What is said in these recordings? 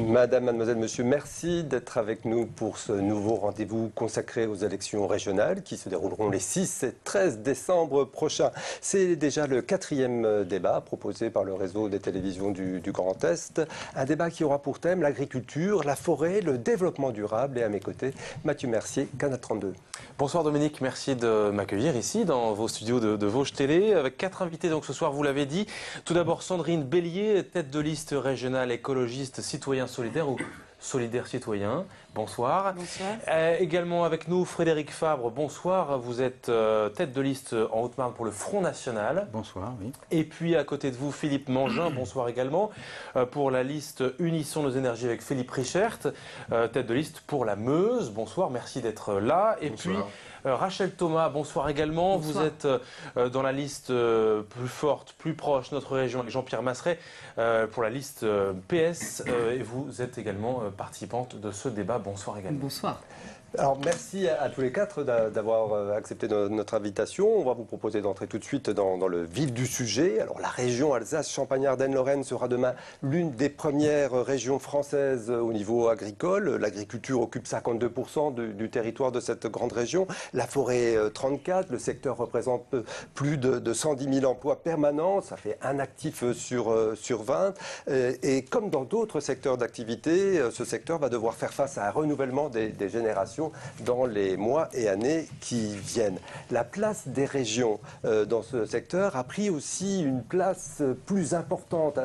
Madame, mademoiselle, monsieur, merci d'être avec nous pour ce nouveau rendez-vous consacré aux élections régionales qui se dérouleront les 6 et 13 décembre prochains. C'est déjà le 4e débat proposé par le réseau des télévisions du Grand Est. Un débat qui aura pour thème l'agriculture, la forêt, le développement durable. Et à mes côtés, Mathieu Mercier, Canal 32. Bonsoir Dominique, merci de m'accueillir ici dans vos studios de Vosges Télé avec 4 invités donc ce soir, vous l'avez dit. Tout d'abord Sandrine Bélier, tête de liste régionale écologiste citoyen solidaire ou solidaire citoyen. Bonsoir. Bonsoir. Également avec nous Frédéric Fabre, bonsoir. Vous êtes tête de liste en Haute-Marne pour le Front National. Bonsoir, oui. Et puis à côté de vous Philippe Mangin, bonsoir également, pour la liste Unissons nos énergies avec Philippe Richert, tête de liste pour la Meuse. Bonsoir, merci d'être là. Et Bonsoir. puis Rachel Thomas, bonsoir également. Bonsoir. Vous êtes dans la liste plus forte, plus proche, notre région, avec Jean-Pierre Masseret, pour la liste PS. Et vous êtes également participante de ce débat. Bonsoir également. Bonsoir. Alors merci à tous les 4 d'avoir accepté notre invitation. On va vous proposer d'entrer tout de suite dans le vif du sujet. Alors la région Alsace-Champagne-Ardenne-Lorraine sera demain l'une des premières régions françaises au niveau agricole. L'agriculture occupe 52% du territoire de cette grande région. La forêt 34%. Le secteur représente plus de 110 000 emplois permanents. Ça fait un actif sur 20. Et comme dans d'autres secteurs d'activité, ce secteur va devoir faire face à un renouvellement des générations dans les mois et années qui viennent. La place des régions dans ce secteur a pris aussi une place plus importante.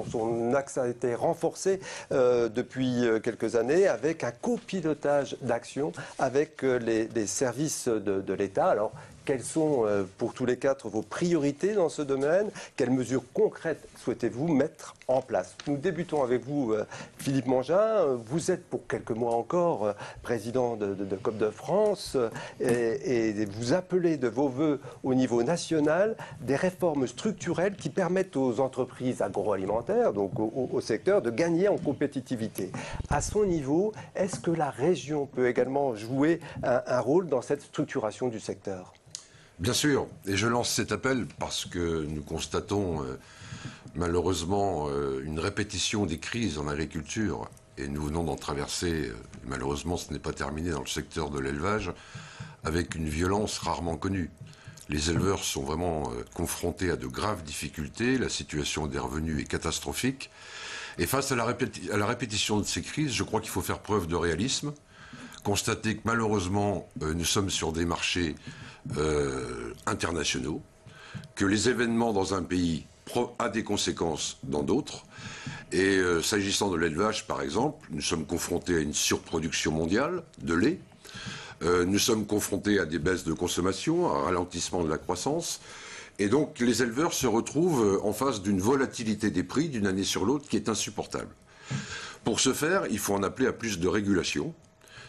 Son axe a été renforcé depuis quelques années avec un copilotage d'action avec les services de l'État. Alors, quelles sont pour tous les 4 vos priorités dans ce domaine? Quelles mesures concrètes souhaitez-vous mettre en place? Nous débutons avec vous, Philippe Mangin. Vous êtes pour quelques mois encore président de COP de France et vous appelez de vos voeux au niveau national des réformes structurelles qui permettent aux entreprises agroalimentaires, donc au secteur, de gagner en compétitivité. À son niveau, est-ce que la région peut également jouer un rôle dans cette structuration du secteur? Bien sûr, et je lance cet appel parce que nous constatons malheureusement une répétition des crises en agriculture et nous venons d'en traverser, malheureusement ce n'est pas terminé dans le secteur de l'élevage, avec une violence rarement connue. Les éleveurs sont vraiment confrontés à de graves difficultés, la situation des revenus est catastrophique et face à la répétition de ces crises, je crois qu'il faut faire preuve de réalisme, constater que malheureusement nous sommes sur des marchés internationaux, que les événements dans un pays ont des conséquences dans d'autres. Et s'agissant de l'élevage, par exemple, nous sommes confrontés à une surproduction mondiale de lait. Nous sommes confrontés à des baisses de consommation, à un ralentissement de la croissance. Et donc les éleveurs se retrouvent en face d'une volatilité des prix d'une année sur l'autre qui est insupportable. Pour ce faire, il faut en appeler à plus de régulation.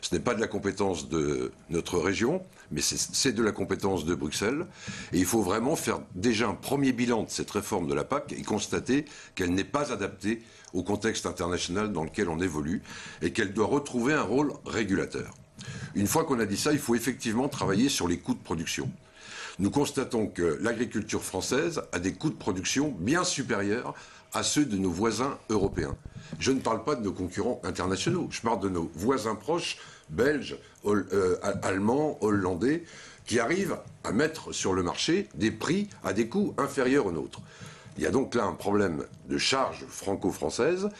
Ce n'est pas de la compétence de notre région, mais c'est de la compétence de Bruxelles. Et il faut vraiment faire déjà un premier bilan de cette réforme de la PAC et constater qu'elle n'est pas adaptée au contexte international dans lequel on évolue et qu'elle doit retrouver un rôle régulateur. Une fois qu'on a dit ça, il faut effectivement travailler sur les coûts de production. Nous constatons que l'agriculture française a des coûts de production bien supérieurs à ceux de nos voisins européens. Je ne parle pas de nos concurrents internationaux, je parle de nos voisins proches, belges, allemands, hollandais, qui arrivent à mettre sur le marché des prix à des coûts inférieurs aux nôtres. Il y a donc là un problème de charge franco-française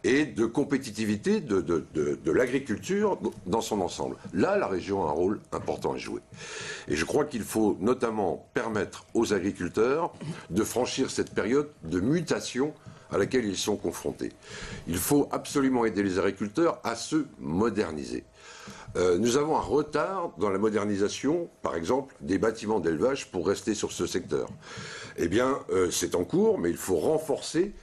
et de compétitivité de l'agriculture dans son ensemble. Là, la région a un rôle important à jouer. Et je crois qu'il faut notamment permettre aux agriculteurs de franchir cette période de mutation à laquelle ils sont confrontés. Il faut absolument aider les agriculteurs à se moderniser. Nous avons un retard dans la modernisation, par exemple, des bâtiments d'élevage pour rester sur ce secteur. Eh bien, c'est en cours, mais il faut renforcer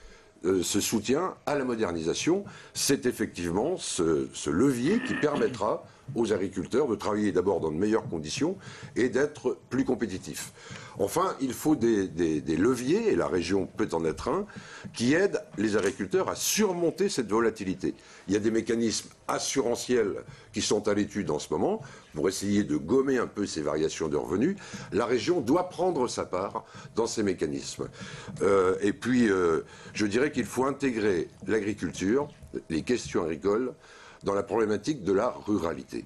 ce soutien à la modernisation. C'est effectivement ce levier qui permettra aux agriculteurs de travailler d'abord dans de meilleures conditions et d'être plus compétitifs. Enfin, il faut des leviers, et la région peut en être un, qui aident les agriculteurs à surmonter cette volatilité. Il y a des mécanismes assurantiels qui sont à l'étude en ce moment pour essayer de gommer un peu ces variations de revenus. La région doit prendre sa part dans ces mécanismes. Et puis, je dirais qu'il faut intégrer l'agriculture, les questions agricoles, dans la problématique de la ruralité.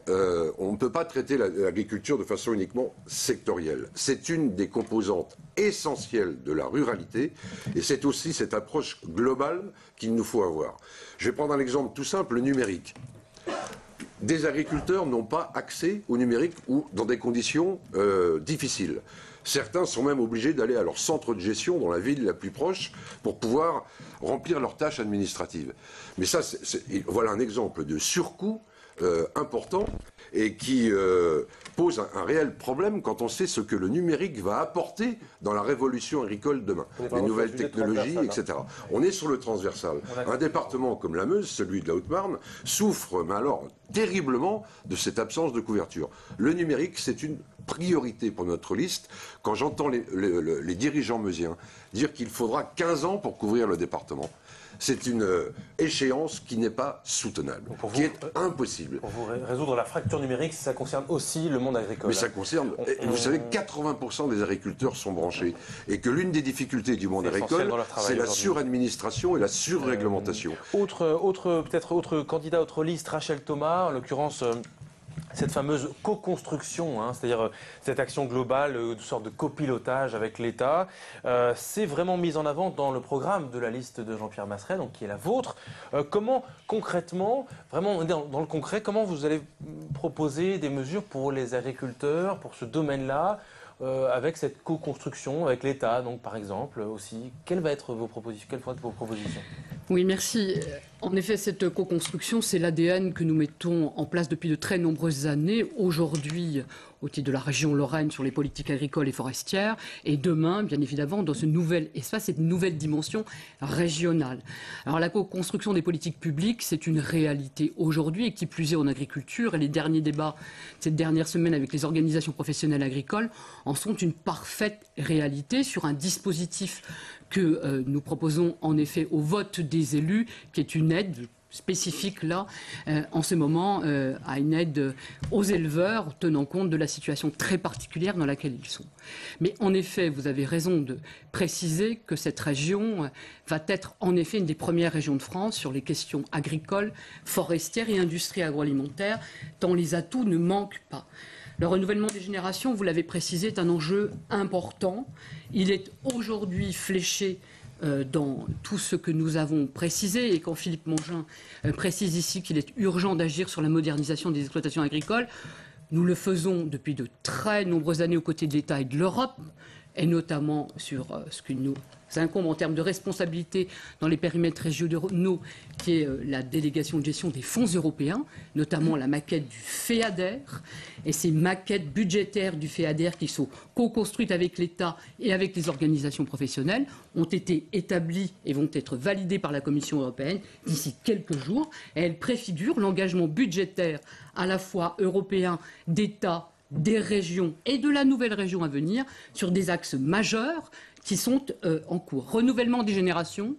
On ne peut pas traiter l'agriculture de façon uniquement sectorielle. C'est une des composantes essentielles de la ruralité et c'est aussi cette approche globale qu'il nous faut avoir. Je vais prendre un exemple tout simple, le numérique. Des agriculteurs n'ont pas accès au numérique ou dans des conditions difficiles. Certains sont même obligés d'aller à leur centre de gestion dans la ville la plus proche pour pouvoir remplir leurs tâches administratives. Mais ça, voilà un exemple de surcoût important et qui pose un réel problème quand on sait ce que le numérique va apporter dans la révolution agricole demain. Les nouvelles technologies, etc. On est sur le transversal. Un département comme la Meuse, celui de la Haute-Marne, souffre, mais alors terriblement, de cette absence de couverture. Le numérique, c'est une priorité pour notre liste. Quand j'entends les dirigeants meusiens dire qu'il faudra 15 ans pour couvrir le département, c'est une échéance qui n'est pas soutenable, qui est impossible. Pour vous résoudre la fracture numérique, ça concerne aussi le monde agricole. Mais ça concerne, vous savez, 80% des agriculteurs sont branchés. Et que l'une des difficultés du monde agricole, c'est la suradministration et la surréglementation. Peut-être autre candidat, autre liste, Rachel Thomas, en l'occurrence... Cette fameuse co-construction, hein, c'est-à-dire cette action globale, une sorte de copilotage avec l'État, c'est vraiment mis en avant dans le programme de la liste de Jean-Pierre Masseret, donc qui est la vôtre. Comment concrètement, vraiment dans le concret, comment vous allez proposer des mesures pour les agriculteurs, pour ce domaine-là, avec cette co-construction avec l'État, donc par exemple aussi, quelles vont être vos propositions? Oui, merci. En effet, cette co-construction, c'est l'ADN que nous mettons en place depuis de très nombreuses années. Aujourd'hui, au titre de la région Lorraine sur les politiques agricoles et forestières, et demain, bien évidemment, dans ce nouvel espace, cette nouvelle dimension régionale. Alors la co-construction des politiques publiques, c'est une réalité aujourd'hui, et qui plus est en agriculture, et les derniers débats cette dernière semaine avec les organisations professionnelles agricoles en sont une parfaite réalité sur un dispositif que nous proposons en effet au vote des élus, qui est une aide spécifique là, en ce moment, à une aide aux éleveurs, tenant compte de la situation très particulière dans laquelle ils sont. Mais en effet, vous avez raison de préciser que cette région va être en effet une des premières régions de France sur les questions agricoles, forestières et industrie agroalimentaire, tant les atouts ne manquent pas. Le renouvellement des générations, vous l'avez précisé, est un enjeu important. Il est aujourd'hui fléché dans tout ce que nous avons précisé. Et quand Philippe Mongin précise ici qu'il est urgent d'agir sur la modernisation des exploitations agricoles, nous le faisons depuis de très nombreuses années aux côtés de l'État et de l'Europe, et notamment sur ce qui nous incombe en termes de responsabilité dans les périmètres régionaux, qui est la délégation de gestion des fonds européens, notamment la maquette du FEADER. Et ces maquettes budgétaires du FEADER, qui sont co-construites avec l'État et avec les organisations professionnelles, ont été établies et vont être validées par la Commission européenne d'ici quelques jours. Et elles préfigurent l'engagement budgétaire à la fois européen, d'État, des régions et de la nouvelle région à venir sur des axes majeurs qui sont en cours. Renouvellement des générations,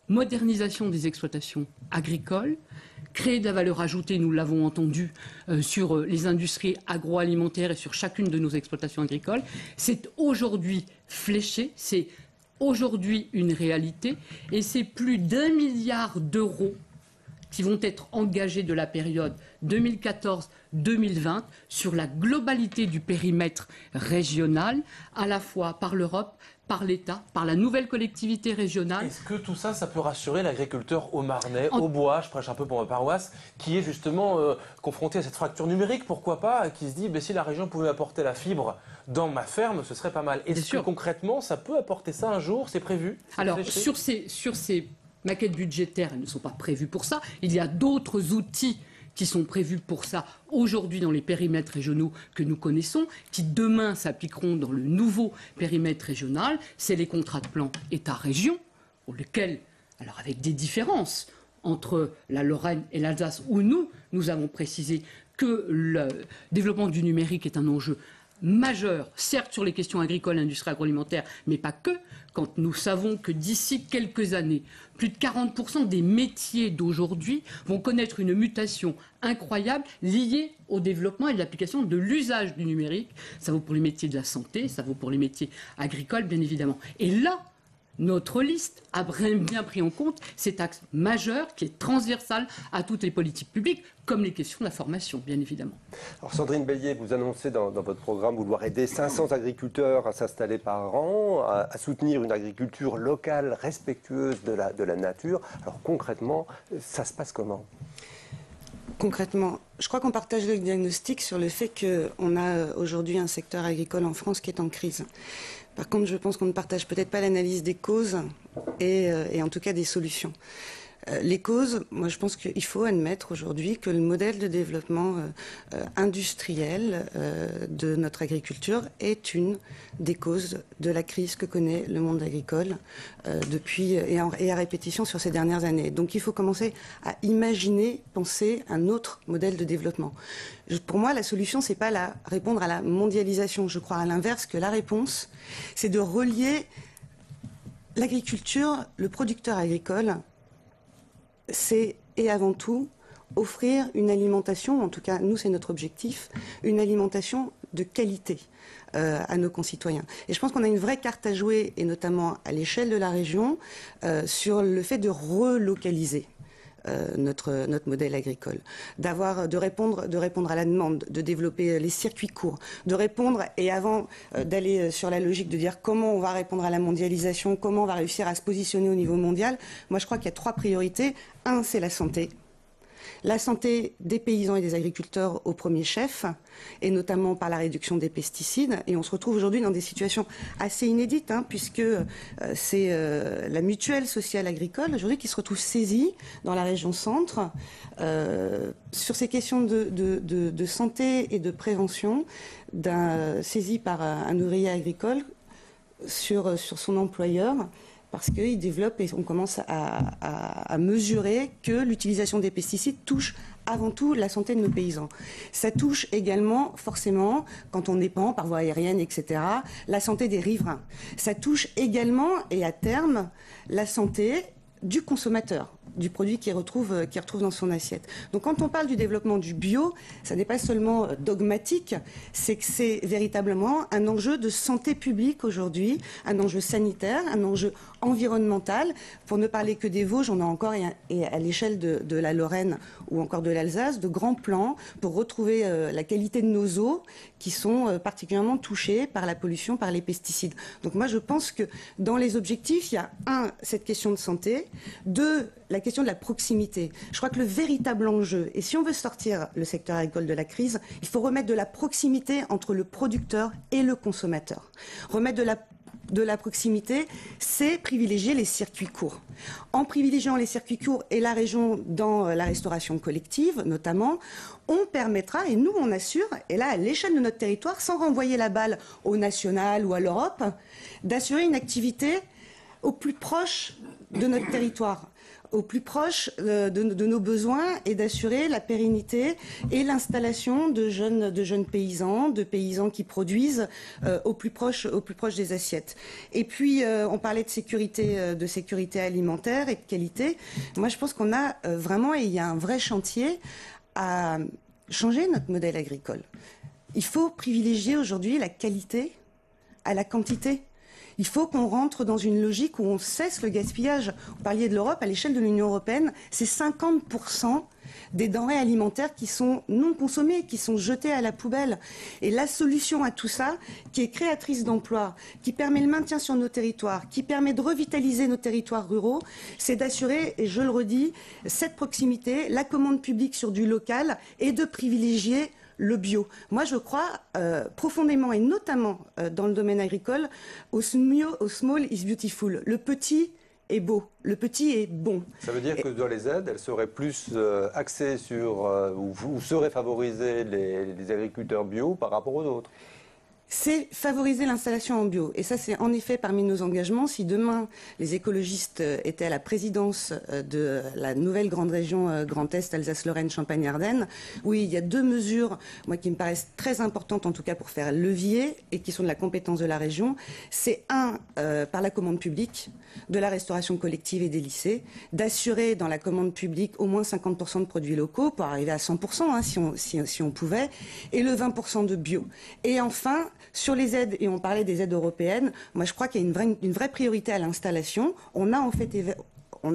modernisation des exploitations agricoles, créer de la valeur ajoutée, nous l'avons entendu, sur les industries agroalimentaires et sur chacune de nos exploitations agricoles. C'est aujourd'hui fléché, c'est aujourd'hui une réalité et c'est plus d'1 milliard d'euros qui vont être engagés de la période 2014-2020 sur la globalité du périmètre régional, à la fois par l'Europe, par l'État, par la nouvelle collectivité régionale. Est-ce que tout ça, ça peut rassurer l'agriculteur haut-marnais, au bois, je prêche un peu pour ma paroisse, qui est justement confronté à cette fracture numérique, pourquoi pas, qui se dit, si la région pouvait apporter la fibre dans ma ferme, ce serait pas mal. Est-ce que concrètement, ça peut apporter ça un jour? C'est prévu? Alors, sur ces maquettes budgétaires, elles ne sont pas prévues pour ça. Il y a d'autres outils qui sont prévus pour ça aujourd'hui dans les périmètres régionaux que nous connaissons, qui demain s'appliqueront dans le nouveau périmètre régional. C'est les contrats de plan État-région, pour lesquels, alors avec des différences, entre la Lorraine et l'Alsace, où nous avons précisé que le développement du numérique est un enjeu majeur, certes sur les questions agricoles, industrie agroalimentaire, mais pas que, quand nous savons que d'ici quelques années, plus de 40% des métiers d'aujourd'hui vont connaître une mutation incroyable liée au développement et de l'application de l'usage du numérique. Ça vaut pour les métiers de la santé, ça vaut pour les métiers agricoles, bien évidemment. Et là, notre liste a bien pris en compte cet axe majeur qui est transversal à toutes les politiques publiques, comme les questions de la formation, bien évidemment. Alors Sandrine Bélier, vous annoncez dans votre programme vouloir aider 500 agriculteurs à s'installer par an, à soutenir une agriculture locale respectueuse de la nature. Alors concrètement, ça se passe comment ? Concrètement, je crois qu'on partage le diagnostic sur le fait qu'on a aujourd'hui un secteur agricole en France qui est en crise. Par contre, je pense qu'on ne partage peut-être pas l'analyse des causes et en tout cas des solutions. Les causes, moi je pense qu'il faut admettre aujourd'hui que le modèle de développement industriel de notre agriculture est une des causes de la crise que connaît le monde agricole depuis et à répétition sur ces dernières années. Donc il faut commencer à imaginer, penser un autre modèle de développement. Pour moi, la solution, c'est pas répondre à la mondialisation. Je crois à l'inverse que la réponse, c'est de relier l'agriculture, le producteur agricole, c'est et avant tout offrir une alimentation, en tout cas nous c'est notre objectif, une alimentation de qualité à nos concitoyens. Et je pense qu'on a une vraie carte à jouer, et notamment à l'échelle de la région, sur le fait de relocaliser notre modèle agricole, de répondre à la demande, de développer les circuits courts, de répondre, et avant d'aller sur la logique de dire comment on va répondre à la mondialisation, comment on va réussir à se positionner au niveau mondial, moi je crois qu'il y a 3 priorités. 1, c'est la santé. La santé des paysans et des agriculteurs au premier chef, et notamment par la réduction des pesticides. Et on se retrouve aujourd'hui dans des situations assez inédites, puisque c'est la mutuelle sociale agricole aujourd'hui qui se retrouve saisie dans la région centre sur ces questions de santé et de prévention, saisie par un ouvrier agricole sur son employeur, parce qu'il développe et on commence à mesurer que l'utilisation des pesticides touche avant tout la santé de nos paysans. Ça touche également, forcément, quand on épand par voie aérienne, etc., la santé des riverains. Ça touche également, et à terme, la santé du consommateur, du produit qu'il retrouve dans son assiette. Donc quand on parle du développement du bio, ça n'est pas seulement dogmatique, c'est que c'est véritablement un enjeu de santé publique aujourd'hui, un enjeu sanitaire, un enjeu environnemental. Pour ne parler que des Vosges, on a encore, et à l'échelle de la Lorraine ou encore de l'Alsace, de grands plans pour retrouver la qualité de nos eaux qui sont particulièrement touchées par la pollution, par les pesticides. Donc moi je pense que dans les objectifs, il y a 1, cette question de santé, 2, la question de la proximité. Je crois que le véritable enjeu, et si on veut sortir le secteur agricole de la crise, il faut remettre de la proximité entre le producteur et le consommateur. Remettre de la proximité, c'est privilégier les circuits courts. En privilégiant les circuits courts et la région dans la restauration collective, notamment, on permettra, et nous on assure, et là à l'échelle de notre territoire, sans renvoyer la balle au national ou à l'Europe, d'assurer une activité au plus proche de notre territoire, au plus proche de nos besoins, et d'assurer la pérennité et l'installation de jeunes paysans, de paysans qui produisent au plus proche des assiettes. Et puis on parlait de sécurité alimentaire et de qualité. Moi je pense qu'on a vraiment, et il y a un vrai chantier à changer notre modèle agricole. Il faut privilégier aujourd'hui la qualité à la quantité. Il faut qu'on rentre dans une logique où on cesse le gaspillage. Vous parliez de l'Europe, à l'échelle de l'Union européenne, c'est 50% des denrées alimentaires qui sont non consommées, qui sont jetées à la poubelle. Et la solution à tout ça, qui est créatrice d'emplois, qui permet le maintien sur nos territoires, qui permet de revitaliser nos territoires ruraux, c'est d'assurer, et je le redis, cette proximité, la commande publique sur du local, et de privilégier le bio. Moi, je crois profondément, et notamment dans le domaine agricole, au small is beautiful. Le petit est beau, le petit est bon. Ça veut dire que dans les aides, elles seraient plus axées sur, ou seraient favorisés les agriculteurs bio par rapport aux autres? c'est favoriser l'installation en bio. Et ça, c'est en effet parmi nos engagements. Si demain, les écologistes étaient à la présidence de la nouvelle grande région Grand Est, Alsace-Lorraine, Champagne-Ardenne, oui, il y a 2 mesures, moi, qui me paraissent très importantes, en tout cas pour faire levier, et qui sont de la compétence de la région. C'est par la commande publique, de la restauration collective et des lycées, d'assurer dans la commande publique au moins 50% de produits locaux, pour arriver à 100%, hein, si on pouvait, et le 20% de bio. Et enfin, sur les aides, et on parlait des aides européennes, moi je crois qu'il y a une vraie priorité à l'installation. On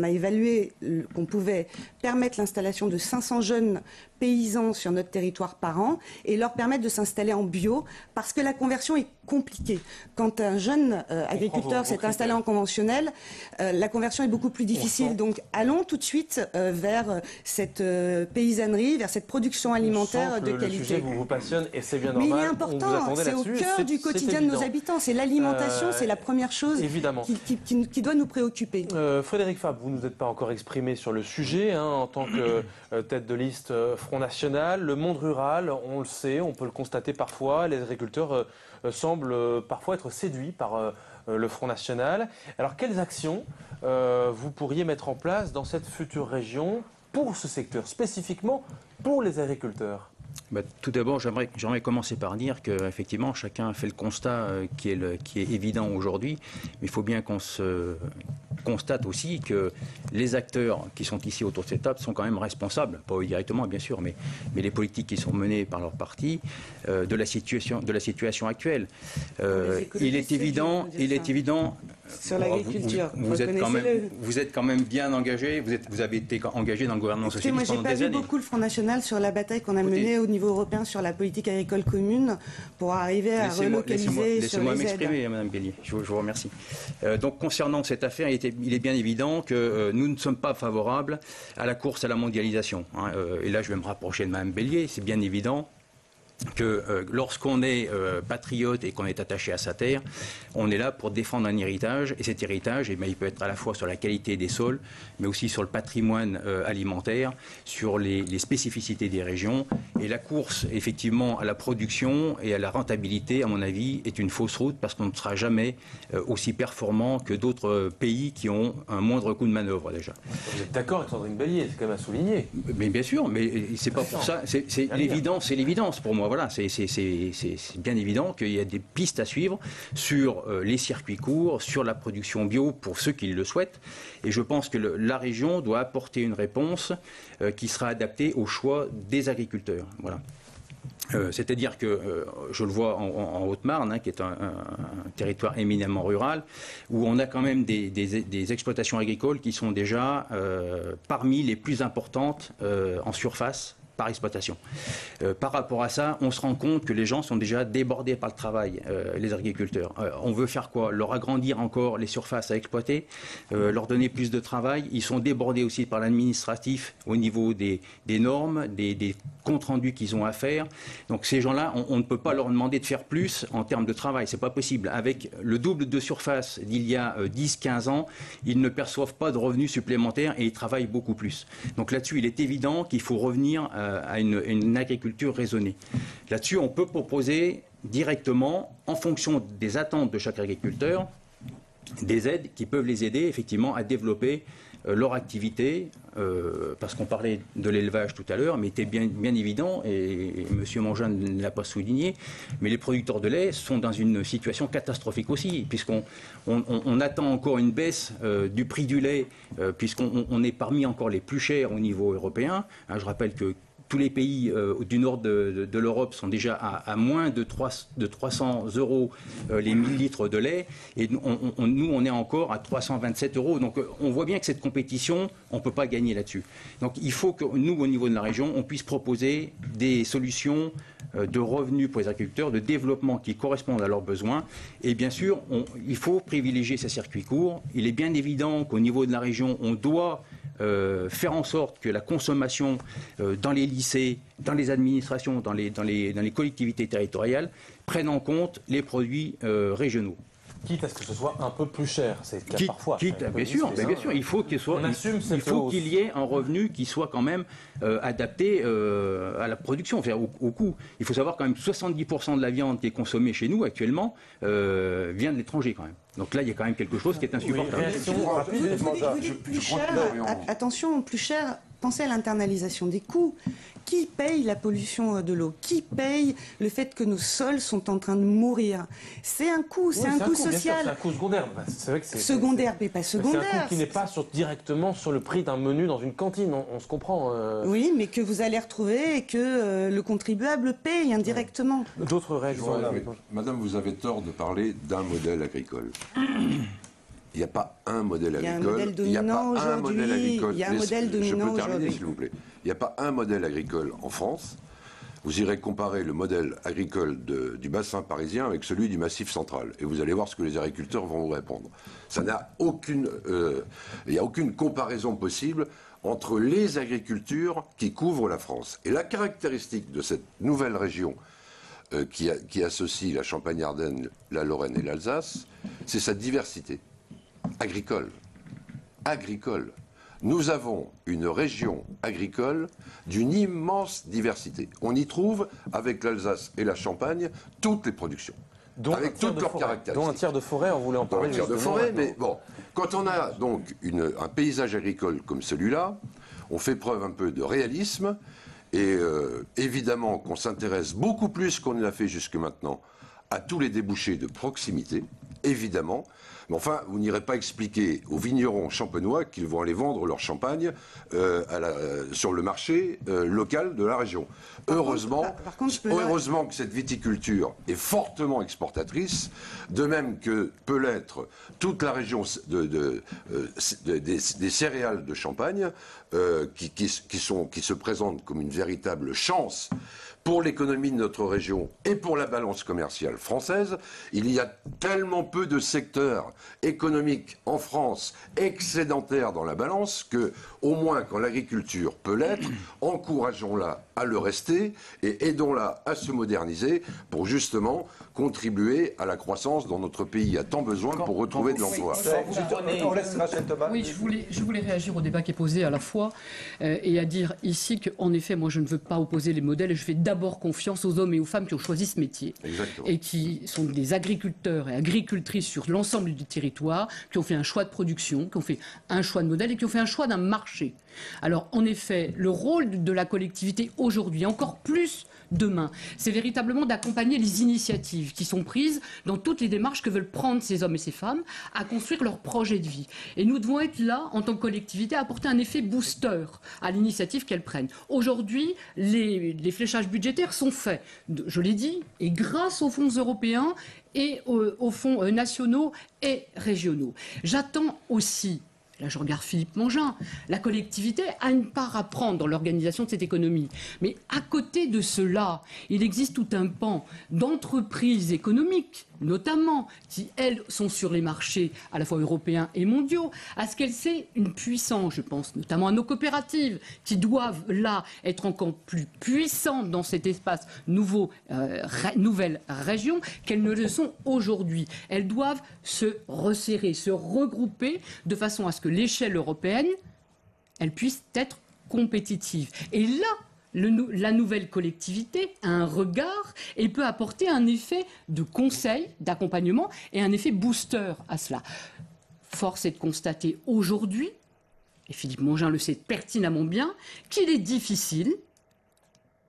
a évalué qu'on pouvait permettre l'installation de 500 jeunes paysans sur notre territoire par an et leur permettre de s'installer en bio parce que la conversion est compliquée. Quand un jeune agriculteur s'est installé en conventionnel, la conversion est beaucoup plus difficile. Donc allons tout de suite vers cette paysannerie, vers cette production alimentaire de qualité. Le sujet vous passionne et c'est bien normal. Mais il est important, c'est au cœur du quotidien de nos habitants. C'est l'alimentation, c'est la première chose qui doit nous préoccuper. Frédéric Fabre, vous ne vous êtes pas encore exprimé sur le sujet hein, en tant que tête de liste Front National. Le monde rural, on le sait, on peut le constater parfois, les agriculteurs semblent parfois être séduits par le Front National. Alors quelles actions vous pourriez mettre en place dans cette future région pour ce secteur, spécifiquement pour les agriculteurs ? Tout d'abord, j'aimerais commencer par dire qu'effectivement, chacun fait le constat qui est évident aujourd'hui. Mais il faut bien qu'on se constate aussi que les acteurs qui sont ici autour de cette table sont quand même responsables, pas eux directement bien sûr, mais les politiques qui sont menées par leur parti, de la situation actuelle. Il est évident. Sur l'agriculture, vous êtes quand même bien engagé. Vous avez été engagé dans le gouvernement socialiste pendant des années. Moi, j'ai pas vu beaucoup le Front National sur la bataille qu'on a menée au niveau européen sur la politique agricole commune pour arriver à relocaliser sur les aides. Laissez-moi m'exprimer, Madame Bélier. Je vous remercie. Donc, concernant cette affaire, il est bien évident que nous ne sommes pas favorables à la course à la mondialisation. Hein. Et là, je vais me rapprocher de Madame Bélier. C'est bien évident que lorsqu'on est patriote et qu'on est attaché à sa terre, on est là pour défendre un héritage. Et cet héritage, il peut être à la fois sur la qualité des sols, mais aussi sur le patrimoine alimentaire, sur les spécificités des régions. Et la course, effectivement, à la production et à la rentabilité, à mon avis, est une fausse route parce qu'on ne sera jamais aussi performant que d'autres pays qui ont un moindre coût de manœuvre déjà. Vous êtes d'accord avec Sandrine Bélier, c'est quand même à souligner. Mais bien sûr, mais c'est pas pour ça. C'est l'évidence pour moi. Voilà, c'est bien évident qu'il y a des pistes à suivre sur les circuits courts, sur la production bio pour ceux qui le souhaitent. Et je pense que la région doit apporter une réponse qui sera adaptée aux choix des agriculteurs. Voilà. C'est-à-dire que je le vois en Haute-Marne, hein, qui est un territoire éminemment rural, où on a quand même des exploitations agricoles qui sont déjà parmi les plus importantes en surface par exploitation. Par rapport à ça, on se rend compte que les gens sont déjà débordés par le travail, les agriculteurs. On veut faire quoi? Leur agrandir encore les surfaces à exploiter, leur donner plus de travail. Ils sont débordés aussi par l'administratif au niveau des normes, des comptes rendus qu'ils ont à faire. Donc ces gens-là, on ne peut pas leur demander de faire plus en termes de travail. C'est pas possible. Avec le double de surface d'il y a 10-15 ans, ils ne perçoivent pas de revenus supplémentaires et ils travaillent beaucoup plus. Donc là-dessus, il est évident qu'il faut revenir à une agriculture raisonnée. Là-dessus, on peut proposer directement, en fonction des attentes de chaque agriculteur, des aides qui peuvent les aider effectivement à développer leur activité, parce qu'on parlait de l'élevage tout à l'heure, mais il était bien évident, et M. Mangin ne l'a pas souligné, mais les producteurs de lait sont dans une situation catastrophique aussi, puisqu'on attend encore une baisse du prix du lait, puisqu'on est parmi encore les plus chers au niveau européen. Hein, je rappelle que tous les pays du nord de l'Europe sont déjà à moins de 300 euros les 1000 litres de lait. Et nous, on est encore à 327 euros. Donc on voit bien que cette compétition, on ne peut pas gagner là-dessus. Donc il faut que nous, au niveau de la région, on puisse proposer des solutions de revenus pour les agriculteurs, de développement qui correspondent à leurs besoins. Et bien sûr, il faut privilégier ces circuits courts. Il est bien évident qu'au niveau de la région, on doit faire en sorte que la consommation dans les lycées, dans les administrations, dans les collectivités territoriales, prenne en compte les produits régionaux. Quitte à ce que ce soit un peu plus cher, c'est le cas parfois. Bien sûr, il faut qu'il y ait un revenu qui soit quand même adapté à la production, au coût. Il faut savoir quand même 70% de la viande qui est consommée chez nous actuellement vient de l'étranger quand même. Donc là, il y a quand même quelque chose qui est insupportable. Vous dites plus cher, attention, plus cher, pensez à l'internalisation des coûts. Qui paye la pollution de l'eau? Qui paye le fait que nos sols sont en train de mourir? C'est un coût, c'est un coût social. C'est un coût secondaire. C'est vrai que secondaire, mais pas secondaire. C'est un coût qui n'est pas directement sur le prix d'un menu dans une cantine, on se comprend. Oui, mais que vous allez retrouver et que le contribuable paye indirectement. D'autres réactions? Madame, vous avez tort de parler d'un modèle agricole. Il n'y a pas un modèle agricole. Il y a un modèle dominant aujourd'hui. Il y a un modèle dominant aujourd'hui. Je peux terminer, s'il vous plaît. Il n'y a pas un modèle agricole en France. Vous irez comparer le modèle agricole du bassin parisien avec celui du Massif central. Et vous allez voir ce que les agriculteurs vont vous répondre. Ça n'a aucune... il n'y a aucune comparaison possible entre les agricultures qui couvrent la France. Et la caractéristique de cette nouvelle région qui associe la Champagne-Ardenne, la Lorraine et l'Alsace, c'est sa diversité agricole. Nous avons une région agricole d'une immense diversité. On y trouve, avec l'Alsace et la Champagne, toutes les productions. Avec toutes leurs caractéristiques. Dont un tiers de forêt, on voulait en parler. Un tiers de forêt, mais bon, quand on a donc un paysage agricole comme celui-là, on fait preuve un peu de réalisme, et évidemment qu'on s'intéresse beaucoup plus qu'on ne l'a fait jusque maintenant à tous les débouchés de proximité, évidemment. Mais enfin, vous n'irez pas expliquer aux vignerons champenois qu'ils vont aller vendre leur champagne sur le marché local de la région. Heureusement que cette viticulture est fortement exportatrice, de même que peut l'être toute la région des céréales de Champagne, qui se présentent comme une véritable chance pour l'économie de notre région et pour la balance commerciale française. Il y a tellement peu de secteurs économiques en France excédentaires dans la balance que, au moins quand l'agriculture peut l'être, encourageons-la à le rester et aidons-la à se moderniser pour justement contribuer à la croissance dont notre pays a tant besoin pour retrouver de l'emploi. On laisse Rachel Thomas. Oui, je voulais réagir au débat qui est posé à la fois et à dire ici qu'en effet, moi je ne veux pas opposer les modèles et je fais d'abord confiance aux hommes et aux femmes qui ont choisi ce métier. Exactement. Et qui sont des agriculteurs et agricultrices sur l'ensemble du territoire, qui ont fait un choix de production, qui ont fait un choix de modèle et qui ont fait un choix d'un marché. Alors en effet, le rôle de la collectivité aujourd'hui, encore plus demain, c'est véritablement d'accompagner les initiatives qui sont prises dans toutes les démarches que veulent prendre ces hommes et ces femmes à construire leur projet de vie. Et nous devons être là, en tant que collectivité, à apporter un effet booster à l'initiative qu'elles prennent. Aujourd'hui, les fléchages budgétaires sont faits, je l'ai dit, et grâce aux fonds européens et aux fonds nationaux et régionaux. J'attends aussi, là je regarde Philippe Mongin, la collectivité a une part à prendre dans l'organisation de cette économie. Mais à côté de cela, il existe tout un pan d'entreprises économiques, notamment, qui, elles, sont sur les marchés à la fois européens et mondiaux, à ce qu'elles aient une puissance, je pense notamment à nos coopératives, qui doivent, là, être encore plus puissantes dans cet espace nouvelle région qu'elles ne le sont aujourd'hui. Elles doivent se resserrer, se regrouper, de façon à ce que l'échelle européenne, elle puisse être compétitive. Et là, la nouvelle collectivité a un regard et peut apporter un effet de conseil, d'accompagnement et un effet booster à cela. Force est de constater aujourd'hui, et Philippe Mongin le sait pertinemment bien, qu'il est difficile,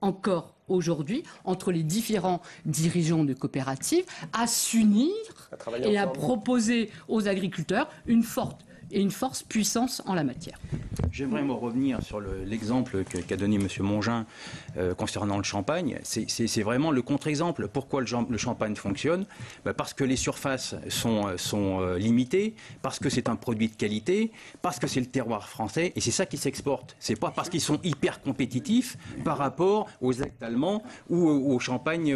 encore aujourd'hui, entre les différents dirigeants de coopératives, à s'unir et à proposer aux agriculteurs une force puissance en la matière. J'aimerais me revenir sur l'exemple qu'a donné M. Mongin concernant le champagne. C'est vraiment le contre-exemple. Pourquoi le champagne fonctionne ? Parce que les surfaces sont limitées, parce que c'est un produit de qualité, parce que c'est le terroir français, et c'est ça qui s'exporte. C'est pas parce qu'ils sont hyper compétitifs par rapport aux actes allemands ou au champagne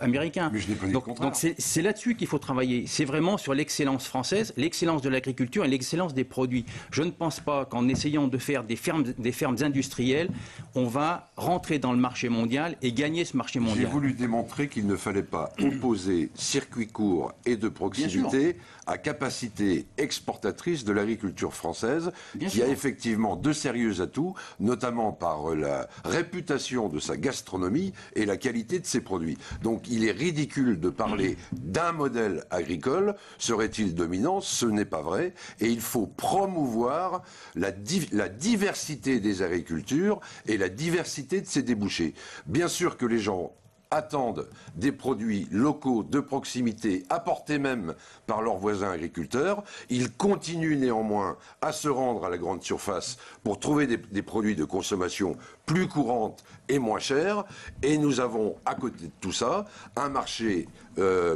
américain. Mais je n'ai pas dit le contraire. Donc c'est là-dessus qu'il faut travailler. C'est vraiment sur l'excellence française, l'excellence de l'agriculture et l'excellence des produits. Je ne pense pas qu'en essayant de faire des fermes industrielles, on va rentrer dans le marché mondial et gagner ce marché mondial. J'ai voulu démontrer qu'il ne fallait pas opposer circuit court et de proximité à capacité exportatrice de l'agriculture française, qui a effectivement de sérieux atouts, notamment par la réputation de sa gastronomie et la qualité de ses produits. Donc il est ridicule de parler d'un modèle agricole. Serait-il dominant? Ce n'est pas vrai. Et il faut promouvoir la diversité des agricultures et la diversité de ses débouchés. Bien sûr que les gens attendent des produits locaux de proximité, apportés même par leurs voisins agriculteurs. Ils continuent néanmoins à se rendre à la grande surface pour trouver des produits de consommation plus courantes et moins chers. Et nous avons, à côté de tout ça, un marché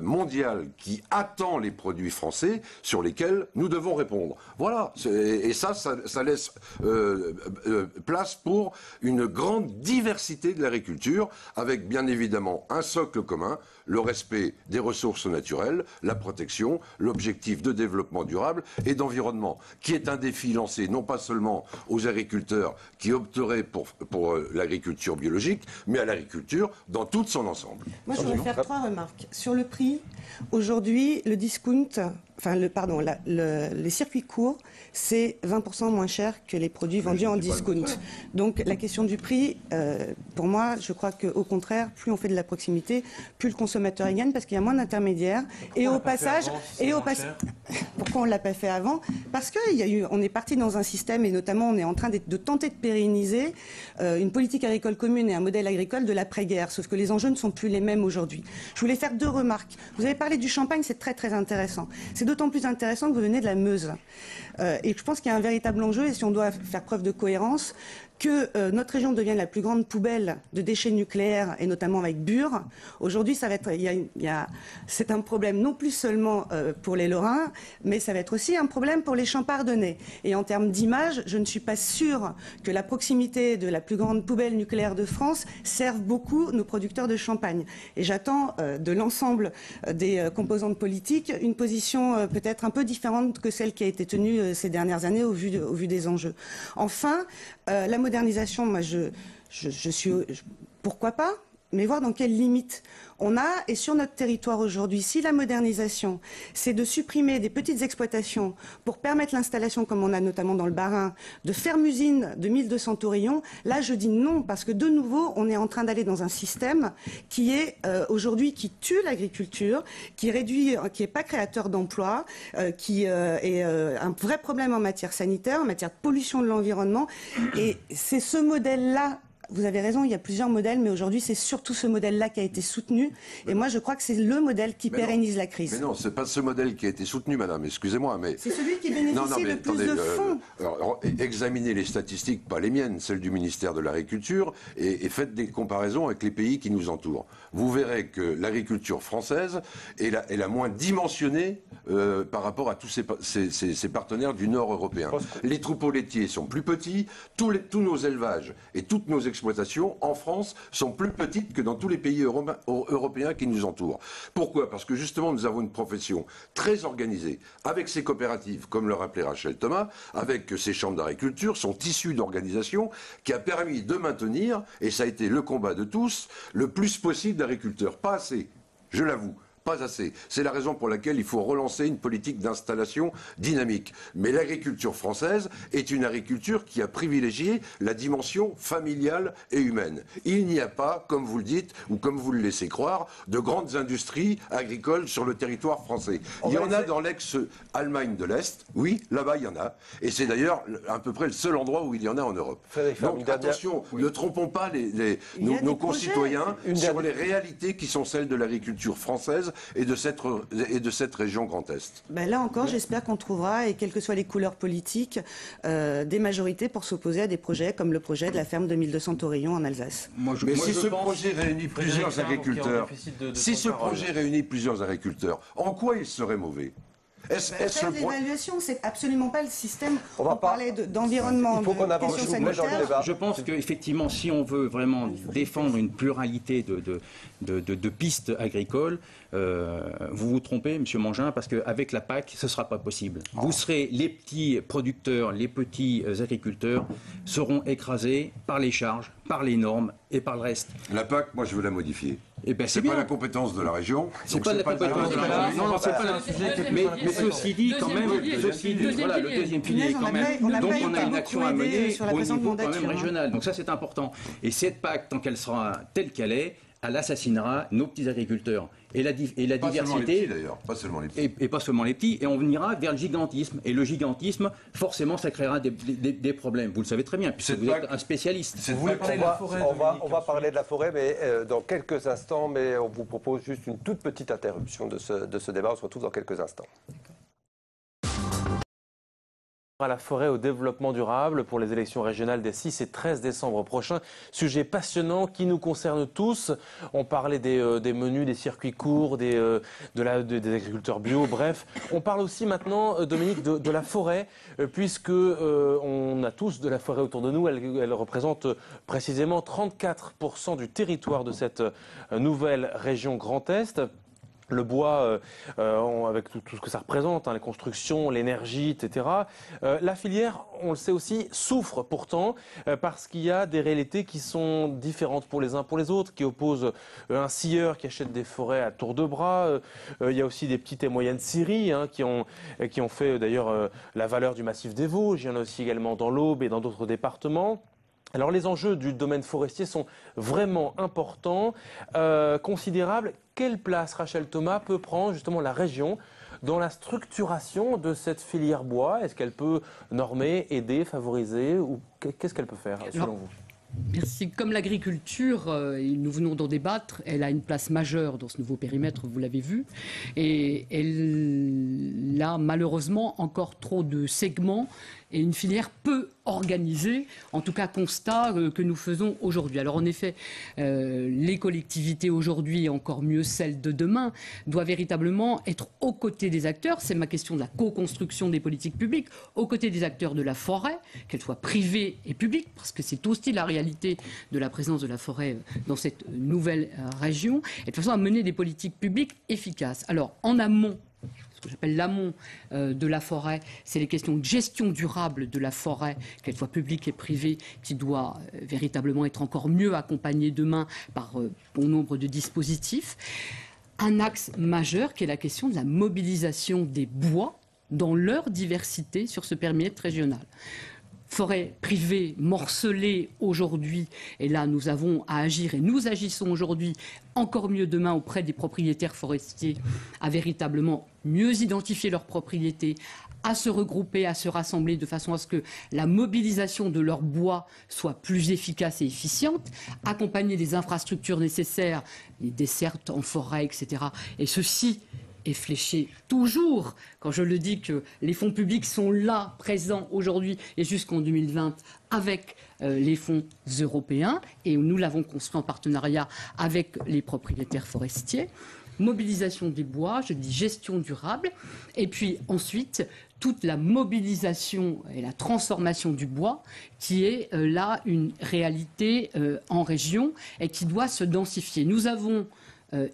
mondial qui attend les produits français sur lesquels nous devons répondre. Voilà. Et ça laisse place pour une grande diversité de l'agriculture, avec bien évidemment un socle commun, le respect des ressources naturelles, la protection, l'objectif de développement durable et d'environnement, qui est un défi lancé non pas seulement aux agriculteurs qui opteraient pour l'agriculture biologique, mais à l'agriculture dans tout son ensemble. Moi, je voudrais faire 3 remarques. Sur le prix, aujourd'hui, le discount, les circuits courts, c'est 20% moins cher que les produits vendus en discount. Donc la question du prix, pour moi, je crois qu'au contraire, plus on fait de la proximité, plus le consommateur y gagne, parce qu'il y a moins d'intermédiaires. Et au passage, pourquoi on ne l'a pas fait avant? Parce qu'on est parti dans un système, et notamment on est en train de tenter de pérenniser une politique agricole commune et un modèle agricole de l'après-guerre, sauf que les enjeux ne sont plus les mêmes aujourd'hui. Je voulais faire 2 remarques. Vous avez parlé du champagne, c'est très très intéressant. C'est d'autant plus intéressant que vous venez de la Meuse. Et je pense qu'il y a un véritable enjeu, et si on doit faire preuve de cohérence, que notre région devienne la plus grande poubelle de déchets nucléaires, et notamment avec Bure. Aujourd'hui, ça va être, c'est un problème non plus seulement pour les Lorrains, mais ça va être aussi un problème pour les Champardonnais. Et en termes d'image, je ne suis pas sûre que la proximité de la plus grande poubelle nucléaire de France serve beaucoup nos producteurs de champagne. Et j'attends de l'ensemble des composantes politiques une position peut-être un peu différente que celle qui a été tenue ces dernières années au vu des enjeux. Enfin, la modernisation, moi, pourquoi pas, mais voir dans quelles limites on a. Et sur notre territoire aujourd'hui, si la modernisation, c'est de supprimer des petites exploitations pour permettre l'installation, comme on a notamment dans le Bas-Rhin, de fermes-usines de 1200 taurillons, là je dis non, parce que de nouveau, on est en train d'aller dans un système qui est aujourd'hui, qui tue l'agriculture, qui est pas créateur d'emplois, qui est un vrai problème en matière sanitaire, en matière de pollution de l'environnement. Et c'est ce modèle-là. Vous avez raison, il y a plusieurs modèles, mais aujourd'hui, c'est surtout ce modèle-là qui a été soutenu. Et moi, je crois que c'est le modèle qui pérennise la crise. Mais non, c'est pas ce modèle qui a été soutenu, madame, excusez-moi, mais... C'est celui qui bénéficie le plus de fonds. Alors, examinez les statistiques, pas les miennes, celles du ministère de l'Agriculture, et faites des comparaisons avec les pays qui nous entourent. Vous verrez que l'agriculture française est la moins dimensionnée par rapport à tous ses partenaires du Nord européen. Les troupeaux laitiers sont plus petits, tous nos élevages et toutes nos exploitations en France sont plus petites que dans tous les pays européens qui nous entourent. Pourquoi? Parce que justement nous avons une profession très organisée, avec ses coopératives, comme le rappelait Rachel Thomas, avec ses chambres d'agriculture, son tissu d'organisation qui a permis de maintenir, et ça a été le combat de tous, le plus possible d'agriculteurs. Pas assez, je l'avoue. Pas assez. C'est la raison pour laquelle il faut relancer une politique d'installation dynamique. Mais l'agriculture française est une agriculture qui a privilégié la dimension familiale et humaine. Il n'y a pas, comme vous le dites, ou comme vous le laissez croire, de grandes industries agricoles sur le territoire français. Il y en a dans l'ex-Allemagne de l'Est, oui, là-bas il y en a. Et c'est d'ailleurs à peu près le seul endroit où il y en a en Europe. Donc attention, ne trompons pas nos concitoyens sur les réalités qui sont celles de l'agriculture française et de cette région Grand Est. Ben là encore, j'espère qu'on trouvera, et quelles que soient les couleurs politiques, des majorités pour s'opposer à des projets comme le projet de la ferme de 1200 taurillons en Alsace. Mais si ce projet réunit plusieurs agriculteurs, en quoi il serait mauvais? Est-ce le point? L'évaluation, c'est absolument pas le système. On parlait d'environnement, il faut qu'on de avance questions dans le sanitaires. débat. Je pense qu'effectivement, si on veut vraiment défendre une pluralité de pistes agricoles, vous vous trompez, M. Mangin, parce qu'avec la PAC, ce ne sera pas possible. Vous serez, les petits producteurs, les petits agriculteurs seront écrasés par les charges, par les normes et par le reste. La PAC, moi, je veux la modifier. Eh ben, C'est pas la compétence de la région. C'est donc pas de la compétence de la région. Non, c'est pas un sujet. Mais ceci dit, quand même, voilà, le deuxième pilier, quand même. Donc on a une action à mener au niveau quand même régional. Donc ça, c'est important. Et cette PAC, tant qu'elle sera telle qu'elle est, elle assassinera nos petits agriculteurs. Et la Pas seulement les petits, diversité, d'ailleurs. Pas seulement les petits. et pas seulement les petits, et on ira vers le gigantisme. Et le gigantisme, forcément, ça créera des problèmes. Vous le savez très bien, puisque vous êtes un spécialiste. Cette On PAC, va parler de la forêt, mais dans quelques instants. Mais on vous propose juste une toute petite interruption de ce débat. On se retrouve dans quelques instants. À la forêt au développement durable pour les élections régionales des 6 et 13 décembre prochains. Sujet passionnant qui nous concerne tous. On parlait des menus, des circuits courts, des agriculteurs bio, bref. On parle aussi maintenant, Dominique, de la forêt, puisque on a tous de la forêt autour de nous. Elle représente précisément 34% du territoire de cette nouvelle région Grand Est. Le bois, avec tout ce que ça représente, les constructions, l'énergie, etc. La filière, on le sait aussi, souffre pourtant parce qu'il y a des réalités qui sont différentes pour les uns pour les autres, qui opposent un scieur qui achète des forêts à tour de bras. Il y a aussi des petites et moyennes scieries qui ont fait d'ailleurs la valeur du massif des Vosges. Il y en a aussi également dans l'Aube et dans d'autres départements. Alors les enjeux du domaine forestier sont vraiment importants, considérables. Quelle place, Rachel Thomas, peut prendre justement la région dans la structuration de cette filière bois? Est-ce qu'elle peut normer, aider, favoriser, ou qu'est-ce qu'elle peut faire selon vous? Merci. Comme l'agriculture, et nous venons d'en débattre, elle a une place majeure dans ce nouveau périmètre, vous l'avez vu, et elle a malheureusement encore trop de segments et une filière peu organisée, en tout cas constat que nous faisons aujourd'hui. Alors en effet, les collectivités aujourd'hui, et encore mieux celles de demain, doivent véritablement être aux côtés des acteurs. C'est ma question de la co-construction des politiques publiques, aux côtés des acteurs de la forêt, qu'elle soit privée et publique, parce que c'est aussi la réalité de la présence de la forêt dans cette nouvelle région, et de façon à mener des politiques publiques efficaces. Alors en amont, que j'appelle l'amont de la forêt, c'est les questions de gestion durable de la forêt, qu'elle soit publique et privée, qui doit véritablement être encore mieux accompagnée demain par bon nombre de dispositifs. Un axe majeur qui est la question de la mobilisation des bois dans leur diversité sur ce périmètre régional. Forêt privée morcelée aujourd'hui, et là nous avons à agir et nous agissons aujourd'hui encore mieux demain auprès des propriétaires forestiers à véritablement mieux identifier leurs propriétés, à se regrouper, à se rassembler de façon à ce que la mobilisation de leur bois soit plus efficace et efficiente, accompagner des infrastructures nécessaires, les dessertes en forêt, etc. Et ceci est fléché toujours, quand je le dis que les fonds publics sont là, présents aujourd'hui et jusqu'en 2020 avec les fonds européens, et nous l'avons construit en partenariat avec les propriétaires forestiers. Mobilisation des bois, je dis gestion durable, et puis ensuite toute la mobilisation et la transformation du bois qui est là une réalité en région et qui doit se densifier. Nous avons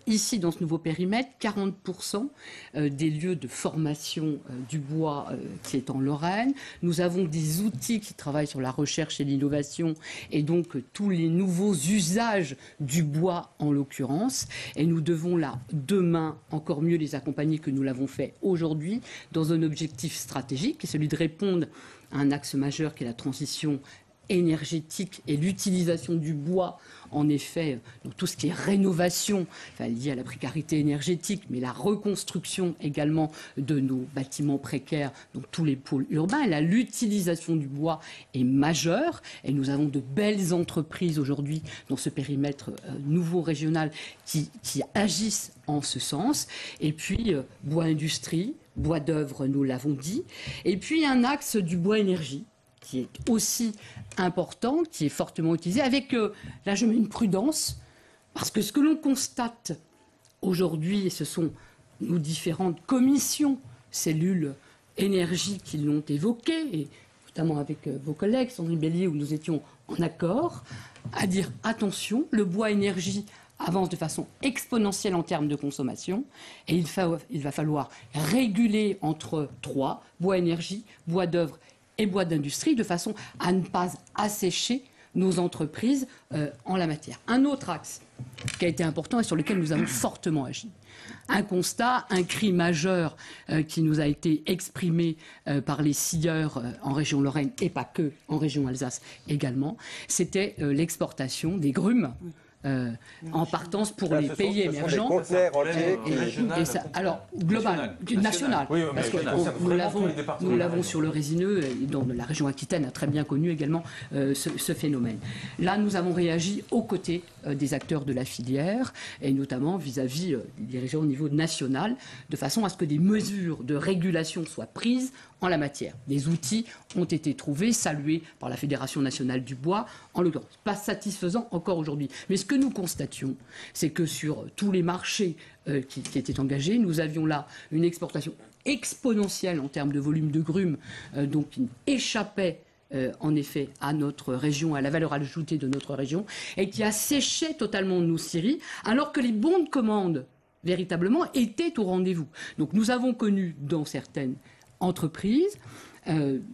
ici, dans ce nouveau périmètre, 40% des lieux de formation du bois qui est en Lorraine. Nous avons des outils qui travaillent sur la recherche et l'innovation et donc tous les nouveaux usages du bois en l'occurrence. Et nous devons là, demain, encore mieux les accompagner que nous l'avons fait aujourd'hui dans un objectif stratégique qui est celui de répondre à un axe majeur qui est la transition énergétique et l'utilisation du bois, en effet, donc tout ce qui est rénovation, lié à la précarité énergétique, mais la reconstruction également de nos bâtiments précaires, donc tous les pôles urbains. Et là, l'utilisation du bois est majeure et nous avons de belles entreprises aujourd'hui dans ce périmètre nouveau régional qui agissent en ce sens. Et puis, bois industrie, bois d'œuvre, nous l'avons dit. Et puis, un axe du bois énergie, qui est aussi important, qui est fortement utilisé, avec, là je mets une prudence, parce que ce que l'on constate aujourd'hui, et ce sont nos différentes commissions cellules énergie qui l'ont évoqué, et notamment avec vos collègues, Sandrine Bélier, où nous étions en accord, à dire attention, le bois énergie avance de façon exponentielle en termes de consommation, et il va falloir réguler entre trois, bois énergie, bois d'œuvre et bois d'industrie, de façon à ne pas assécher nos entreprises en la matière. Un autre axe qui a été important et sur lequel nous avons fortement agi. Un constat, un cri majeur qui nous a été exprimé par les scieurs en région Lorraine et pas que, en région Alsace également, c'était l'exportation des grumes. En partance pour les pays émergents. Des conteneurs entiers et ça, alors, global, national. Oui, parce que nous l'avons sur le résineux, et dont la région Aquitaine a très bien connu également ce phénomène. Là, nous avons réagi aux côtés des acteurs de la filière, et notamment vis-à-vis des régions au niveau national, de façon à ce que des mesures de régulation soient prises en la matière. Des outils ont été trouvés, salués par la Fédération nationale du bois, en l'occurrence. Pas satisfaisant encore aujourd'hui. Mais ce que nous constations, c'est que sur tous les marchés qui étaient engagés, nous avions là une exportation exponentielle en termes de volume de grumes, donc qui échappait en effet à notre région, à la valeur ajoutée de notre région, et qui asséchait totalement nos scieries, alors que les bons de commande, véritablement, étaient au rendez-vous. Donc nous avons connu dans certaines entreprises,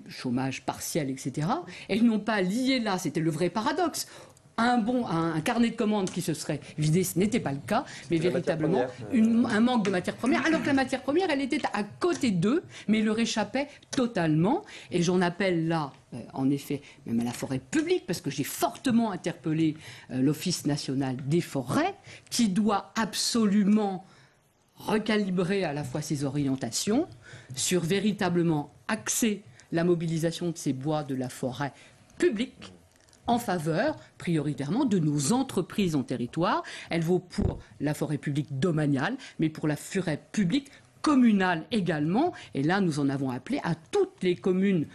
chômage partiel, etc. Elles n'ont pas lié là, c'était le vrai paradoxe, un carnet de commandes qui se serait vidé, ce n'était pas le cas, mais véritablement un manque de matière première, alors que la matière première, elle était à côté d'eux, mais leur échappait totalement. Et j'en appelle là, en effet, même à la forêt publique, parce que j'ai fortement interpellé l'Office national des forêts, qui doit absolument recalibrer à la fois ses orientations sur véritablement axer la mobilisation de ces bois de la forêt publique en faveur prioritairement de nos entreprises en territoire. Elle vaut pour la forêt publique domaniale, mais pour la forêt publique communale également. Et là, nous en avons appelé à toutes les communes,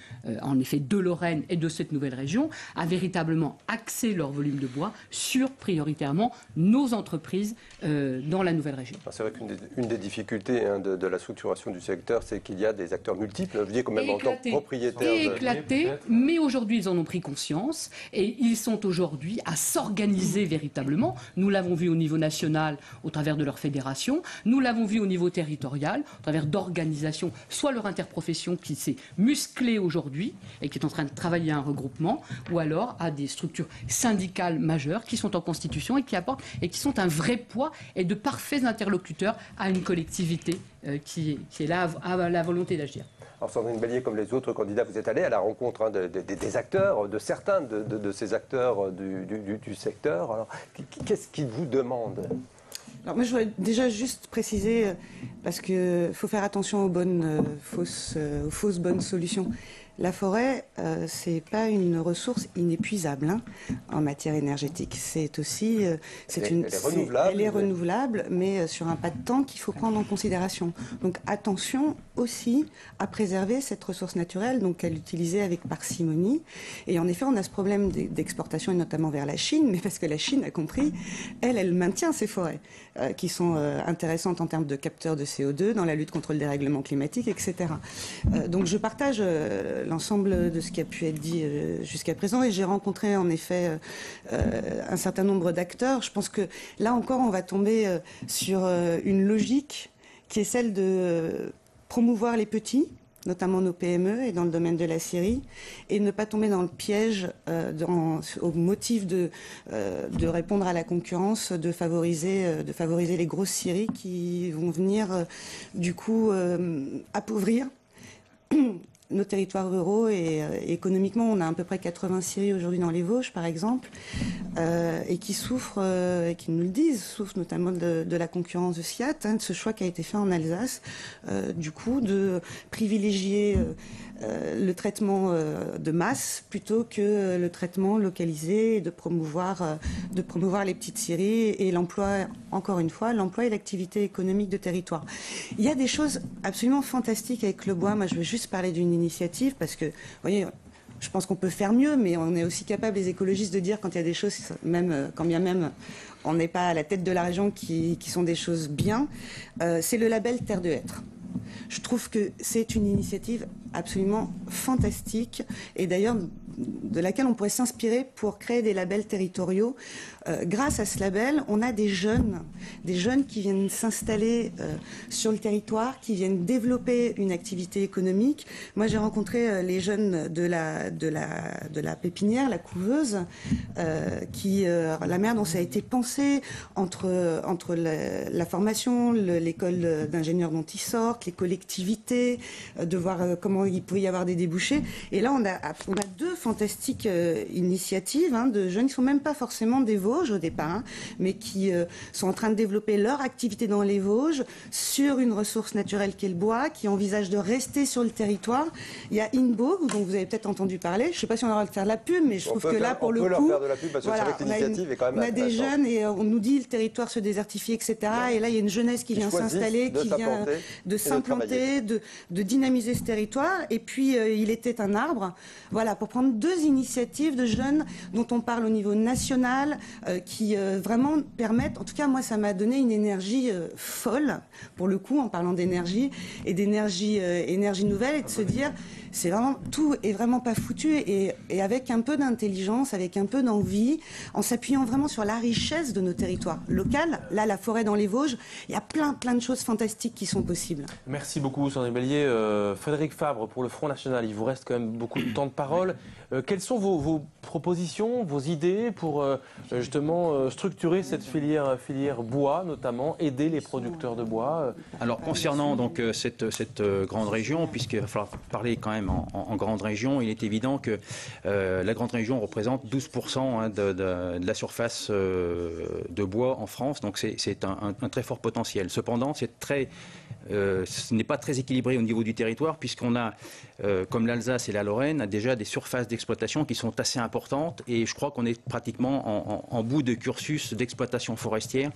en effet, de Lorraine et de cette nouvelle région, à véritablement axer leur volume de bois sur prioritairement nos entreprises dans la nouvelle région. C'est vrai qu'une des difficultés de la structuration du secteur, c'est qu'il y a des acteurs multiples, je dis quand même en tant que propriétaires. Éclatés, mais aujourd'hui, ils en ont pris conscience et ils sont aujourd'hui à s'organiser véritablement. Nous l'avons vu au niveau national au travers de leur fédération, nous l'avons vu au niveau territorial, au travers d'organisations, soit leur interprofession qui s'est musclée aujourd'hui et qui est en train de travailler à un regroupement, ou alors à des structures syndicales majeures qui sont en constitution et qui apportent et qui sont un vrai poids et de parfaits interlocuteurs à une collectivité qui est là à la volonté d'agir. Alors Sandrine Bélier, comme les autres candidats, vous êtes allée à la rencontre des acteurs, de certains de ces acteurs du secteur. Alors, qu'est-ce qu'ils vous demandent ? Alors moi, je voudrais déjà juste préciser, parce qu'il faut faire attention aux fausses bonnes solutions. La forêt, c'est pas une ressource inépuisable en matière énergétique. C'est aussi, elle est renouvelable, mais sur un pas de temps qu'il faut prendre en considération. Donc attention aussi à préserver cette ressource naturelle, donc à l'utiliser avec parcimonie. Et en effet, on a ce problème d'exportation, et notamment vers la Chine, mais parce que la Chine a compris, elle maintient ces forêts qui sont intéressantes en termes de capteurs de CO2 dans la lutte contre le dérèglement climatique, etc. Donc je partage l'ensemble de ce qui a pu être dit jusqu'à présent, et j'ai rencontré en effet un certain nombre d'acteurs. Je pense que là encore, on va tomber sur une logique qui est celle de promouvoir les petits, notamment nos PME et dans le domaine de la scierie, et ne pas tomber dans le piège au motif de répondre à la concurrence, de favoriser les grosses scieries qui vont venir du coup appauvrir nos territoires ruraux, et économiquement, on a à peu près 80 scieries aujourd'hui dans les Vosges, par exemple, et qui souffrent, et qui nous le disent, souffrent notamment de la concurrence de Fiat, de ce choix qui a été fait en Alsace, du coup, de privilégier le traitement de masse plutôt que le traitement localisé, et de promouvoir les petites scieries et l'emploi, encore une fois, l'emploi et l'activité économique de territoire. Il y a des choses absolument fantastiques avec le bois. Moi, je veux juste parler d'une initiative parce que, vous voyez, je pense qu'on peut faire mieux, mais on est aussi capable, les écologistes, de dire quand il y a des choses, même quand bien même on n'est pas à la tête de la région, qui sont des choses bien. C'est le label Terre de Hêtre. Je trouve que c'est une initiative absolument fantastique et d'ailleurs de laquelle on pourrait s'inspirer pour créer des labels territoriaux. Grâce à ce label, on a des jeunes qui viennent s'installer sur le territoire, qui viennent développer une activité économique. Moi, j'ai rencontré les jeunes de la pépinière, la couveuse, la manière dont ça a été pensé entre la formation, l'école d'ingénieurs dont ils sortent, les collectivités, de voir comment il pouvait y avoir des débouchés. Et là, on a deux fantastiques initiatives de jeunes qui ne sont même pas forcément des Vosges au départ, mais qui sont en train de développer leur activité dans les Vosges sur une ressource naturelle qu'est le bois, qui envisagent de rester sur le territoire. Il y a Inbo, dont vous avez peut-être entendu parler. Je ne sais pas si on aura le faire de la pub, mais je trouve que là, pour le coup, on peut leur faire de la pub parce que c'est vrai que l'initiative est quand même on a des jeunes et on nous dit le territoire se désertifie, etc. Et là, il y a une jeunesse qui vient s'installer, qui vient de s'implanter, de dynamiser ce territoire. Et puis, il était un arbre. Voilà, pour prendre deux initiatives de jeunes dont on parle au niveau national, qui vraiment permettent, en tout cas, moi, ça m'a donné une énergie folle, pour le coup, en parlant d'énergie et d'énergie énergie nouvelle, et de se dire, c'est vraiment, tout est vraiment pas foutu, et avec un peu d'intelligence, avec un peu d'envie, en s'appuyant vraiment sur la richesse de nos territoires locales. Là, la forêt dans les Vosges, il y a plein de choses fantastiques qui sont possibles. Merci beaucoup, Sandrine Bellier. Frédéric Fabre, pour le Front National, il vous reste quand même beaucoup de temps de parole. Quelles sont vos propositions, vos idées pour justement structurer cette filière bois, notamment aider les producteurs de bois? Alors concernant donc cette grande région, puisqu'il va falloir parler quand même en grande région, il est évident que la grande région représente 12% de la surface de bois en France, donc c'est un très fort potentiel. Cependant, ce n'est pas très équilibré au niveau du territoire, puisqu'on a, comme l'Alsace et la Lorraine, a déjà des surfaces d'exploitation qui sont assez importantes, et je crois qu'on est pratiquement en bout de cursus d'exploitation forestière.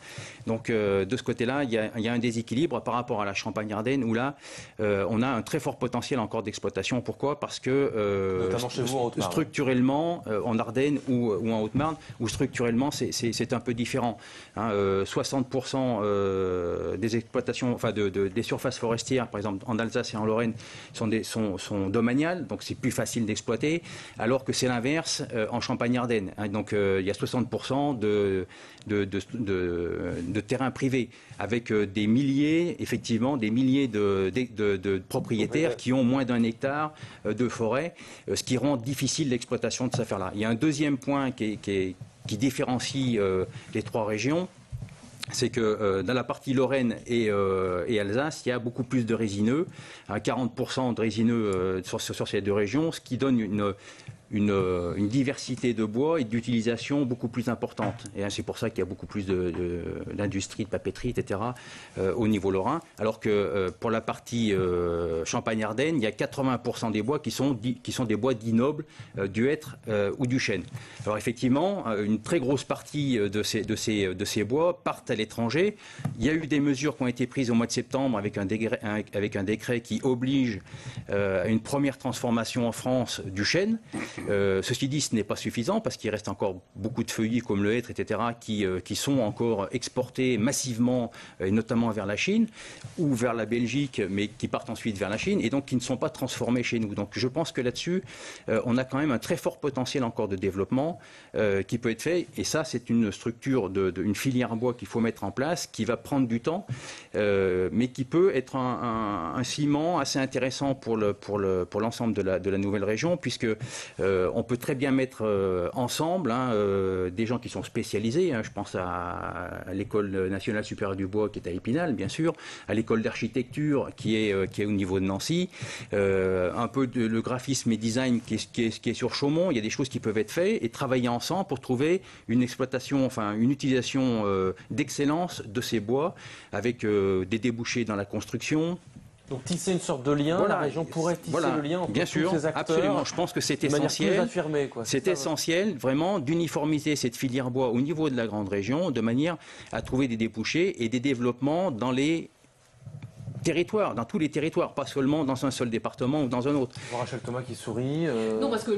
Donc de ce côté-là, il y a un déséquilibre par rapport à la Champagne-Ardenne, où là, on a un très fort potentiel encore d'exploitation. Pourquoi? Parce que notamment chez vous en Haute-Marne, structurellement, en Ardennes ou en Haute-Marne, où structurellement c'est un peu différent. 60% des exploitations, enfin des surfaces forestières, par exemple en Alsace et en Lorraine, sont domaniales, donc c'est plus facile d'exploiter, alors que c'est l'inverse en Champagne-Ardenne. Donc il y a 60% de terrains privés, avec des milliers de propriétaires qui ont moins d'1 hectare de forêt, ce qui rend difficile l'exploitation de cette affaire-là. Il y a un deuxième point qui différencie les trois régions. C'est que dans la partie Lorraine et Alsace, il y a beaucoup plus de résineux, 40% de résineux sur ces deux régions, ce qui donne une diversité de bois et d'utilisation beaucoup plus importante. Et c'est pour ça qu'il y a beaucoup plus d'industrie, de papeterie, etc. Au niveau lorrain. Alors que pour la partie Champagne-Ardenne, il y a 80% des bois qui sont des bois dits nobles, du hêtre ou du chêne. Alors effectivement, une très grosse partie de ces bois partent à l'étranger. Il y a eu des mesures qui ont été prises au mois de septembre avec un décret qui oblige à une première transformation en France du chêne. Ceci dit, ce n'est pas suffisant parce qu'il reste encore beaucoup de feuillus comme le hêtre, etc., qui sont encore exportés massivement, et notamment vers la Chine ou vers la Belgique, mais qui partent ensuite vers la Chine et donc qui ne sont pas transformés chez nous. Donc je pense que là-dessus, on a quand même un très fort potentiel encore de développement qui peut être fait. Et ça, c'est une structure une filière bois qu'il faut mettre en place, qui va prendre du temps, mais qui peut être un ciment assez intéressant pour l'ensemble de la nouvelle région, puisque on peut très bien mettre ensemble des gens qui sont spécialisés. Je pense à l'École nationale supérieure du bois qui est à Épinal, bien sûr, à l'école d'architecture qui est au niveau de Nancy, un peu le graphisme et design qui est sur Chaumont. Il y a des choses qui peuvent être faites et travailler ensemble pour trouver une exploitation, une utilisation d'excellence de ces bois avec des débouchés dans la construction. Donc tisser une sorte de lien, la région pourrait tisser le lien entre bien tous sûr, ces acteurs. Absolument, je pense que c'est essentiel. C'est essentiel vraiment d'uniformiser cette filière bois au niveau de la grande région de manière à trouver des débouchés et des développements dans les territoire, dans tous les territoires, pas seulement dans un seul département ou dans un autre. Rachel Thomas qui sourit. Non, parce que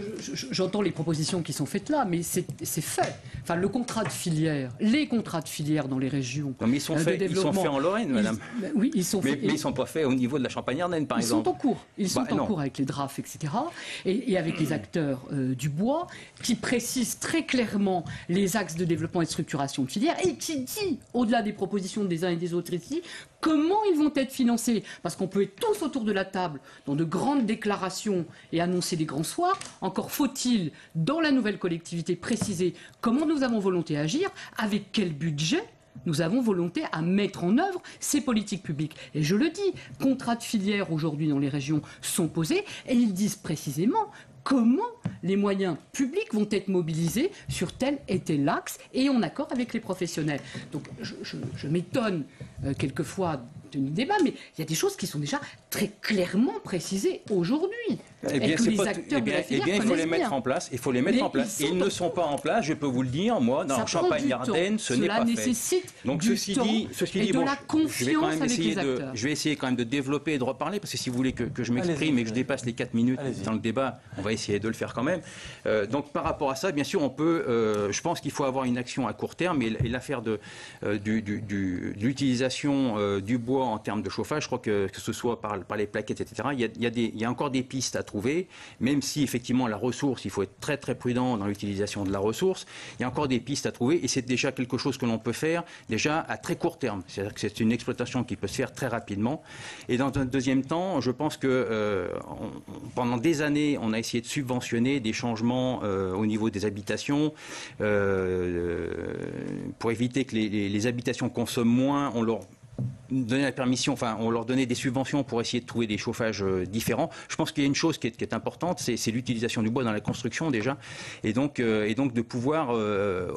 j'entends les propositions qui sont faites là, mais c'est fait. Enfin, le contrat de filière, les contrats de filière dans les régions. Non, mais ils sont faits en Lorraine, madame. Oui, ils sont faits. Mais ils ne sont pas faits au niveau de la Champagne-Ardenne, par exemple. Ils sont en cours. Ils sont en cours avec les DRAF, etc. Et avec les acteurs du bois, qui précisent très clairement les axes de développement et de structuration de filière, et qui dit, au-delà des propositions des uns et des autres ici, comment ils vont être financés. Parce qu'on peut être tous autour de la table dans de grandes déclarations et annoncer des grands soirs. Encore faut-il, dans la nouvelle collectivité, préciser comment nous avons volonté d'agir, avec quel budget nous avons volonté à mettre en œuvre ces politiques publiques. Et je le dis, contrats de filière aujourd'hui dans les régions sont posés et ils disent précisément comment les moyens publics vont être mobilisés sur tel et tel axe et en accord avec les professionnels. Donc je m'étonne quelquefois du débat, mais il y a des choses qui sont déjà très clairement précisées aujourd'hui. Eh bien, il faut les mettre en place. Il faut les mettre en place. Ils ne sont pas en place, je peux vous le dire. Moi, dans Champagne-Ardenne, ce n'est pas fait. Nécessite donc, ceci dit, de la confiance avec les acteurs. Je vais essayer quand même de développer et de reparler, parce que si vous voulez que je m'exprime et que je dépasse les 4 minutes dans le débat, on va essayer de le faire quand même. Donc, par rapport à ça, bien sûr, on peut. Je pense qu'il faut avoir une action à court terme, et l'affaire de l'utilisation du bois en termes de chauffage, je crois que ce soit par les plaquettes, etc., il y a encore des pistes à trouver, même si effectivement la ressource, il faut être très très prudent dans l'utilisation de la ressource, il y a encore des pistes à trouver et c'est déjà quelque chose que l'on peut faire déjà à très court terme. C'est-à-dire que c'est une exploitation qui peut se faire très rapidement. Et dans un deuxième temps, je pense que pendant des années, on a essayé de subventionner des changements au niveau des habitations pour éviter que les habitations consomment moins. On leur donner la permission, enfin, on leur donnait des subventions pour essayer de trouver des chauffages différents. Je pense qu'il y a une chose qui est importante, c'est l'utilisation du bois dans la construction déjà, et donc de pouvoir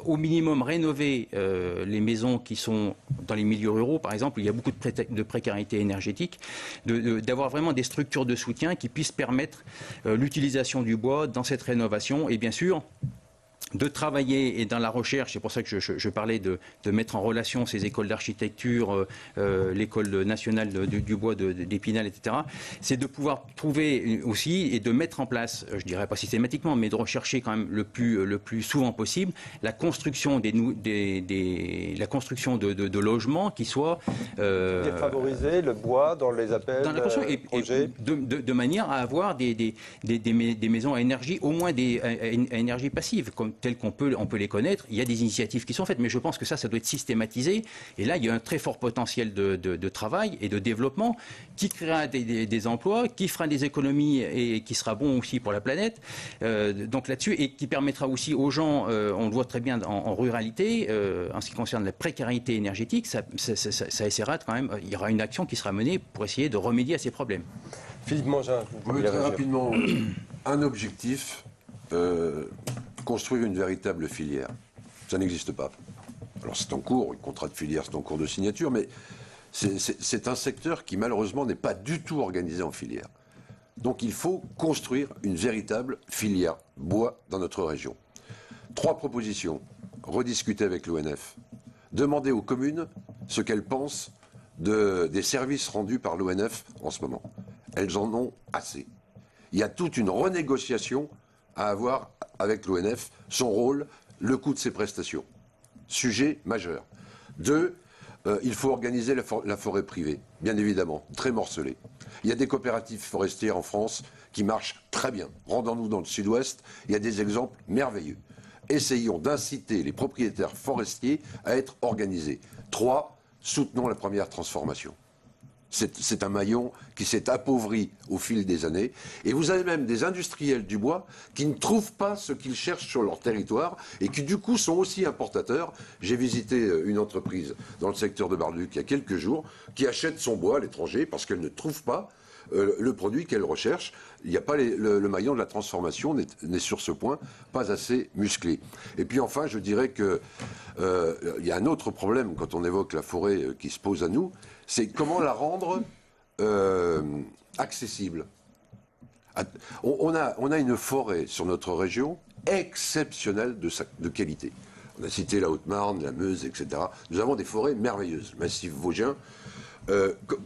au minimum rénover les maisons qui sont dans les milieux ruraux, par exemple, où il y a beaucoup de précarité énergétique, d'avoir vraiment des structures de soutien qui puissent permettre l'utilisation du bois dans cette rénovation, et bien sûr de travailler et dans la recherche, c'est pour ça que je parlais de mettre en relation ces écoles d'architecture, l'école nationale du bois d'Épinal, etc., c'est de pouvoir trouver aussi et de mettre en place, je dirais pas systématiquement, mais de rechercher quand même le plus souvent possible la construction la construction de logements qui soient défavoriser le bois dans les appels dans la construction, projets. Et de manière à avoir des maisons à énergie, au moins à énergie passive, telles qu'on peut les connaître. Il y a des initiatives qui sont faites, mais je pense que ça doit être systématisé. Et là, il y a un très fort potentiel de travail et de développement qui créera des emplois, qui fera des économies et qui sera bon aussi pour la planète. Donc là-dessus, et qui permettra aussi aux gens, on le voit très bien en ruralité, en ce qui concerne la précarité énergétique, ça essaiera quand même, il y aura une action qui sera menée pour essayer de remédier à ces problèmes. Philippe Mangin, très rapidement, un objectif, construire une véritable filière. Ça n'existe pas. Alors c'est en cours, le contrat de filière c'est en cours de signature, mais c'est un secteur qui malheureusement n'est pas du tout organisé en filière. Donc il faut construire une véritable filière bois dans notre région. 3 propositions. Rediscuter avec l'ONF. Demander aux communes ce qu'elles pensent des services rendus par l'ONF en ce moment. Elles en ont assez. Il y a toute une renégociation à avoir avec l'ONF, son rôle, le coût de ses prestations. Sujet majeur. 2, il faut organiser la forêt privée, bien évidemment, très morcelée. Il y a des coopératives forestières en France qui marchent très bien. Rendons-nous dans le sud-ouest, il y a des exemples merveilleux. Essayons d'inciter les propriétaires forestiers à être organisés. 3, soutenons la première transformation. C'est un maillon qui s'est appauvri au fil des années. Et vous avez même des industriels du bois qui ne trouvent pas ce qu'ils cherchent sur leur territoire et qui du coup sont aussi importateurs. J'ai visité une entreprise dans le secteur de Bar-le-Duc il y a quelques jours qui achète son bois à l'étranger parce qu'elle ne trouve pas le produit qu'elle recherche. Il n'y a pas le maillon de la transformation n'est sur ce point pas assez musclé. Et puis enfin, je dirais que il y a un autre problème quand on évoque la forêt qui se pose à nous, c'est comment la rendre accessible. On a une forêt sur notre région exceptionnelle de qualité. On a cité la Haute-Marne, la Meuse, etc. Nous avons des forêts merveilleuses, massif vosgien.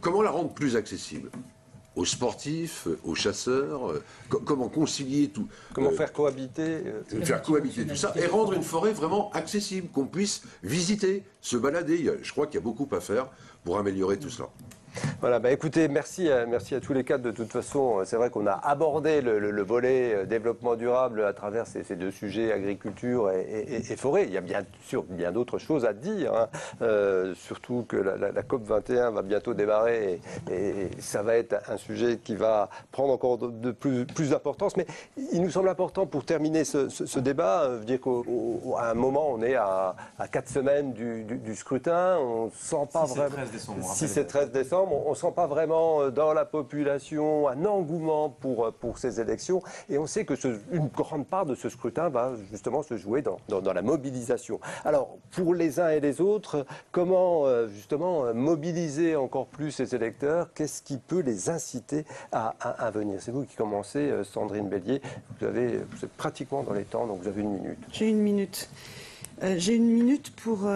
Comment la rendre plus accessible aux sportifs, aux chasseurs, comment concilier tout. Comment faire cohabiter Faire cohabiter tout ça et rendre une forêt vraiment accessible, qu'on puisse visiter, se balader. Je crois qu'il y a beaucoup à faire pour améliorer tout cela. Voilà, écoutez, merci à tous les quatre. De toute façon, c'est vrai qu'on a abordé le volet développement durable à travers ces deux sujets, agriculture et forêt. Il y a bien sûr bien d'autres choses à dire, hein. Surtout que la COP21 va bientôt démarrer et ça va être un sujet qui va prendre encore de plus d'importance. Mais il nous semble important pour terminer ce débat, dire qu'à un moment, on est à 4 semaines du scrutin. On ne sent pas vraiment. 6 et 13 décembre. On ne sent pas vraiment dans la population un engouement pour ces élections. Et on sait que une grande part de ce scrutin va justement se jouer dans la mobilisation. Alors, pour les uns et les autres, comment justement mobiliser encore plus ces électeurs? Qu'est-ce qui peut les inciter à venir? C'est vous qui commencez, Sandrine Bélier. Vous êtes pratiquement dans les temps, donc vous avez 1 minute. J'ai 1 minute. J'ai 1 minute pour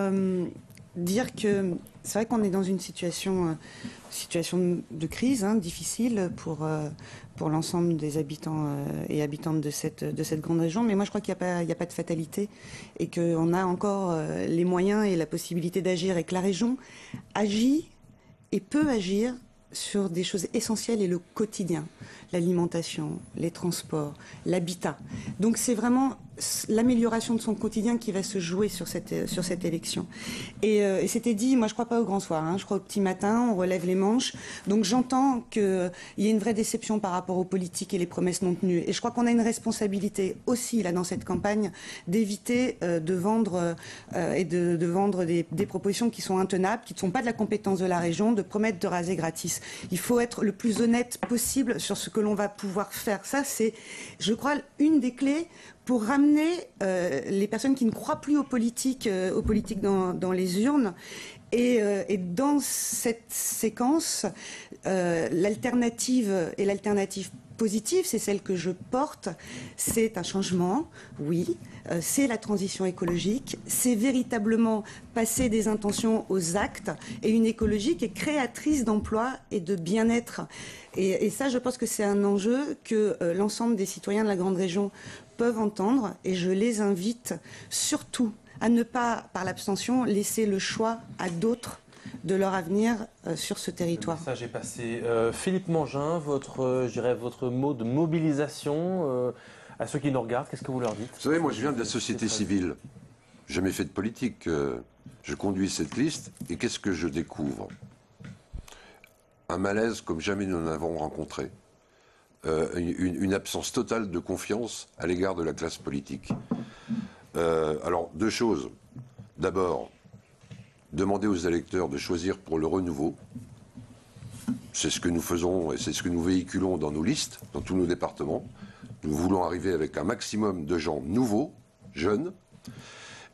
dire que c'est vrai qu'on est dans une situation de crise, difficile pour l'ensemble des habitants et habitantes de cette grande région. Mais moi, je crois qu'il n'y a pas de fatalité et qu'on a encore les moyens et la possibilité d'agir et que la région agit et peut agir sur des choses essentielles et le quotidien, l'alimentation, les transports, l'habitat. Donc c'est vraiment l'amélioration de son quotidien qui va se jouer sur cette élection. Et c'était dit, moi je crois pas au grand soir, je crois au petit matin, on relève les manches. Donc j'entends qu'il y a une vraie déception par rapport aux politiques et les promesses non tenues. Et je crois qu'on a une responsabilité aussi là dans cette campagne d'éviter de vendre et de vendre des propositions qui sont intenables, qui ne sont pas de la compétence de la région, de promettre de raser gratis. Il faut être le plus honnête possible sur ce que l'on va pouvoir faire. Ça, c'est, je crois, une des clés pour ramener les personnes qui ne croient plus aux politiques dans les urnes. Et dans cette séquence, l'alternative positive, c'est celle que je porte, c'est un changement, oui, c'est la transition écologique, c'est véritablement passer des intentions aux actes et une écologie qui est créatrice d'emplois et de bien-être. Et ça, je pense que c'est un enjeu que l'ensemble des citoyens de la grande région peuvent entendre et je les invite surtout à ne pas, par l'abstention, laisser le choix à d'autres de leur avenir sur ce territoire. Le message est passé. Philippe Mangin, votre mot de mobilisation à ceux qui nous regardent, qu'est-ce que vous leur dites? Vous savez, moi je viens de la société civile. J'ai jamais fait de politique. Je conduis cette liste et qu'est-ce que je découvre? Un malaise comme jamais nous n'en avons rencontré. Une absence totale de confiance à l'égard de la classe politique. Alors, 2 choses. D'abord, demander aux électeurs de choisir pour le renouveau. C'est ce que nous faisons et c'est ce que nous véhiculons dans nos listes, dans tous nos départements. Nous voulons arriver avec un maximum de gens nouveaux, jeunes,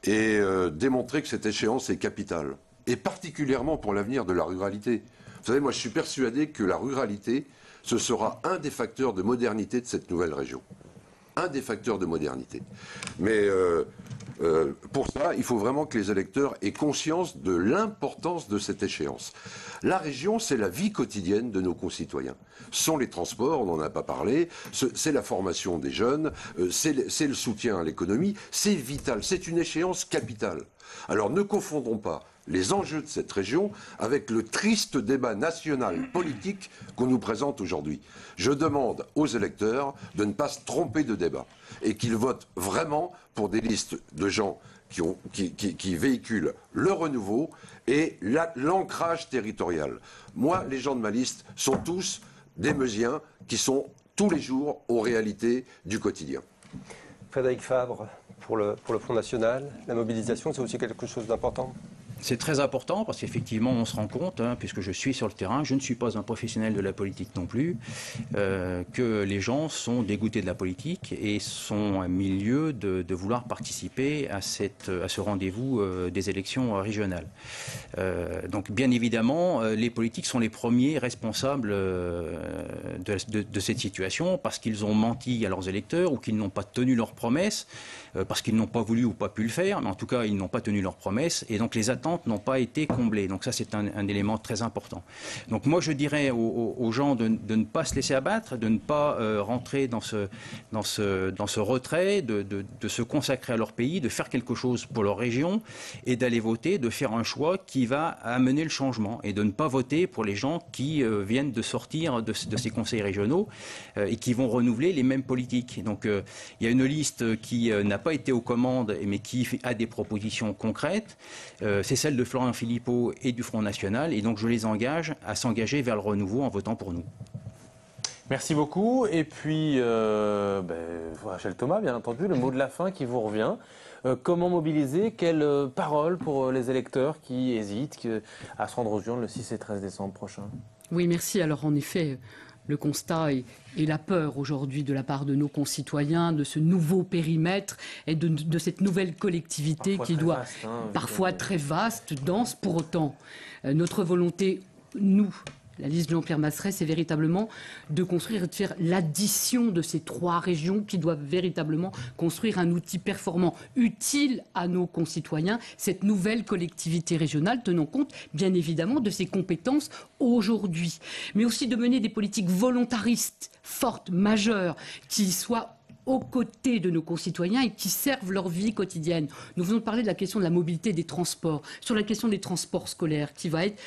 et démontrer que cette échéance est capitale. Et particulièrement pour l'avenir de la ruralité. Vous savez, moi je suis persuadé que la ruralité, ce sera un des facteurs de modernité de cette nouvelle région. Un des facteurs de modernité. Mais pour ça, il faut vraiment que les électeurs aient conscience de l'importance de cette échéance. La région, c'est la vie quotidienne de nos concitoyens. Ce sont les transports, on n'en a pas parlé, c'est la formation des jeunes, c'est le soutien à l'économie, c'est vital, c'est une échéance capitale. Alors ne confondons pas les enjeux de cette région avec le triste débat national politique qu'on nous présente aujourd'hui. Je demande aux électeurs de ne pas se tromper de débat et qu'ils votent vraiment pour des listes de gens qui véhiculent le renouveau et l'ancrage territorial. Moi, les gens de ma liste sont tous des Meusiens qui sont tous les jours aux réalités du quotidien. Frédéric Fabre, pour le Front National, la mobilisation, c'est aussi quelque chose d'important? C'est très important parce qu'effectivement, on se rend compte, puisque je suis sur le terrain, je ne suis pas un professionnel de la politique non plus, que les gens sont dégoûtés de la politique et sont à milieu de vouloir participer à ce rendez-vous des élections régionales. Donc, bien évidemment, les politiques sont les premiers responsables de cette situation parce qu'ils ont menti à leurs électeurs ou qu'ils n'ont pas tenu leurs promesses, parce qu'ils n'ont pas voulu ou pas pu le faire, mais en tout cas, ils n'ont pas tenu leurs promesses. Et donc, les attentes attentes n'ont pas été comblées. Donc ça, c'est un élément très important. Donc moi, je dirais aux gens de ne pas se laisser abattre, de ne pas rentrer dans ce retrait, de se consacrer à leur pays, de faire quelque chose pour leur région et d'aller voter, de faire un choix qui va amener le changement et de ne pas voter pour les gens qui viennent de sortir de ces conseils régionaux et qui vont renouveler les mêmes politiques. Donc il y a une liste qui n'a pas été aux commandes mais qui a des propositions concrètes. C'est celle de Florian Philippot et du Front National et donc je les engage à s'engager vers le renouveau en votant pour nous. Merci beaucoup. Et puis, Rachel Thomas, bien entendu, le mot de la fin qui vous revient. Comment mobiliser? Quelle parole pour les électeurs qui hésitent à se rendre aux urnes le 6 et 13 décembre prochain? Oui, merci. Alors, en effet, le constat et la peur aujourd'hui de la part de nos concitoyens, de ce nouveau périmètre et de cette nouvelle collectivité parfois qui doit, vaste, parfois très vaste, dense. Pour autant, notre volonté, nous, la liste de Jean-Pierre Masseret, c'est véritablement de construire et de faire l'addition de ces 3 régions qui doivent véritablement construire un outil performant, utile à nos concitoyens, cette nouvelle collectivité régionale, tenant compte bien évidemment de ses compétences aujourd'hui, mais aussi de mener des politiques volontaristes, fortes, majeures, qui soient aux côtés de nos concitoyens et qui servent leur vie quotidienne. Nous venons de parler de la question de la mobilité des transports, sur la question des transports scolaires, qui va être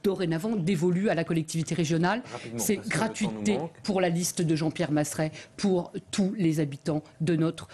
dorénavant dévolue à la collectivité régionale. C'est gratuité pour la liste de Jean-Pierre Masseret, pour tous les habitants de notre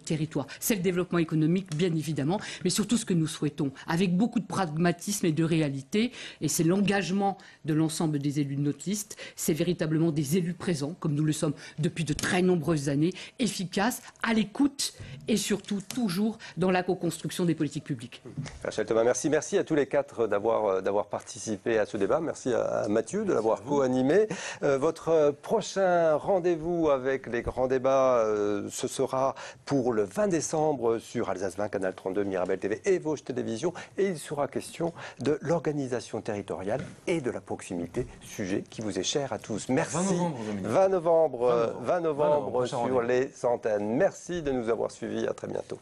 territoire. C'est le développement économique, bien évidemment, mais surtout ce que nous souhaitons, avec beaucoup de pragmatisme et de réalité, et c'est l'engagement de l'ensemble des élus de notre liste, c'est véritablement des élus présents, comme nous le sommes depuis de très nombreuses années, efficace, à l'écoute et surtout toujours dans la co-construction des politiques publiques. Rachel Thomas, merci. Merci à tous les 4 d'avoir participé à ce débat. Merci à Mathieu de l'avoir co-animé. Votre prochain rendez-vous avec les grands débats, ce sera pour le 20 décembre sur Alsace 20, Canal 32, Mirabel TV et Vosges Télévisions. Et il sera question de l'organisation territoriale et de la proximité, sujet qui vous est cher à tous. Merci. 20 novembre sur les antennes. Merci de nous avoir suivis. À très bientôt.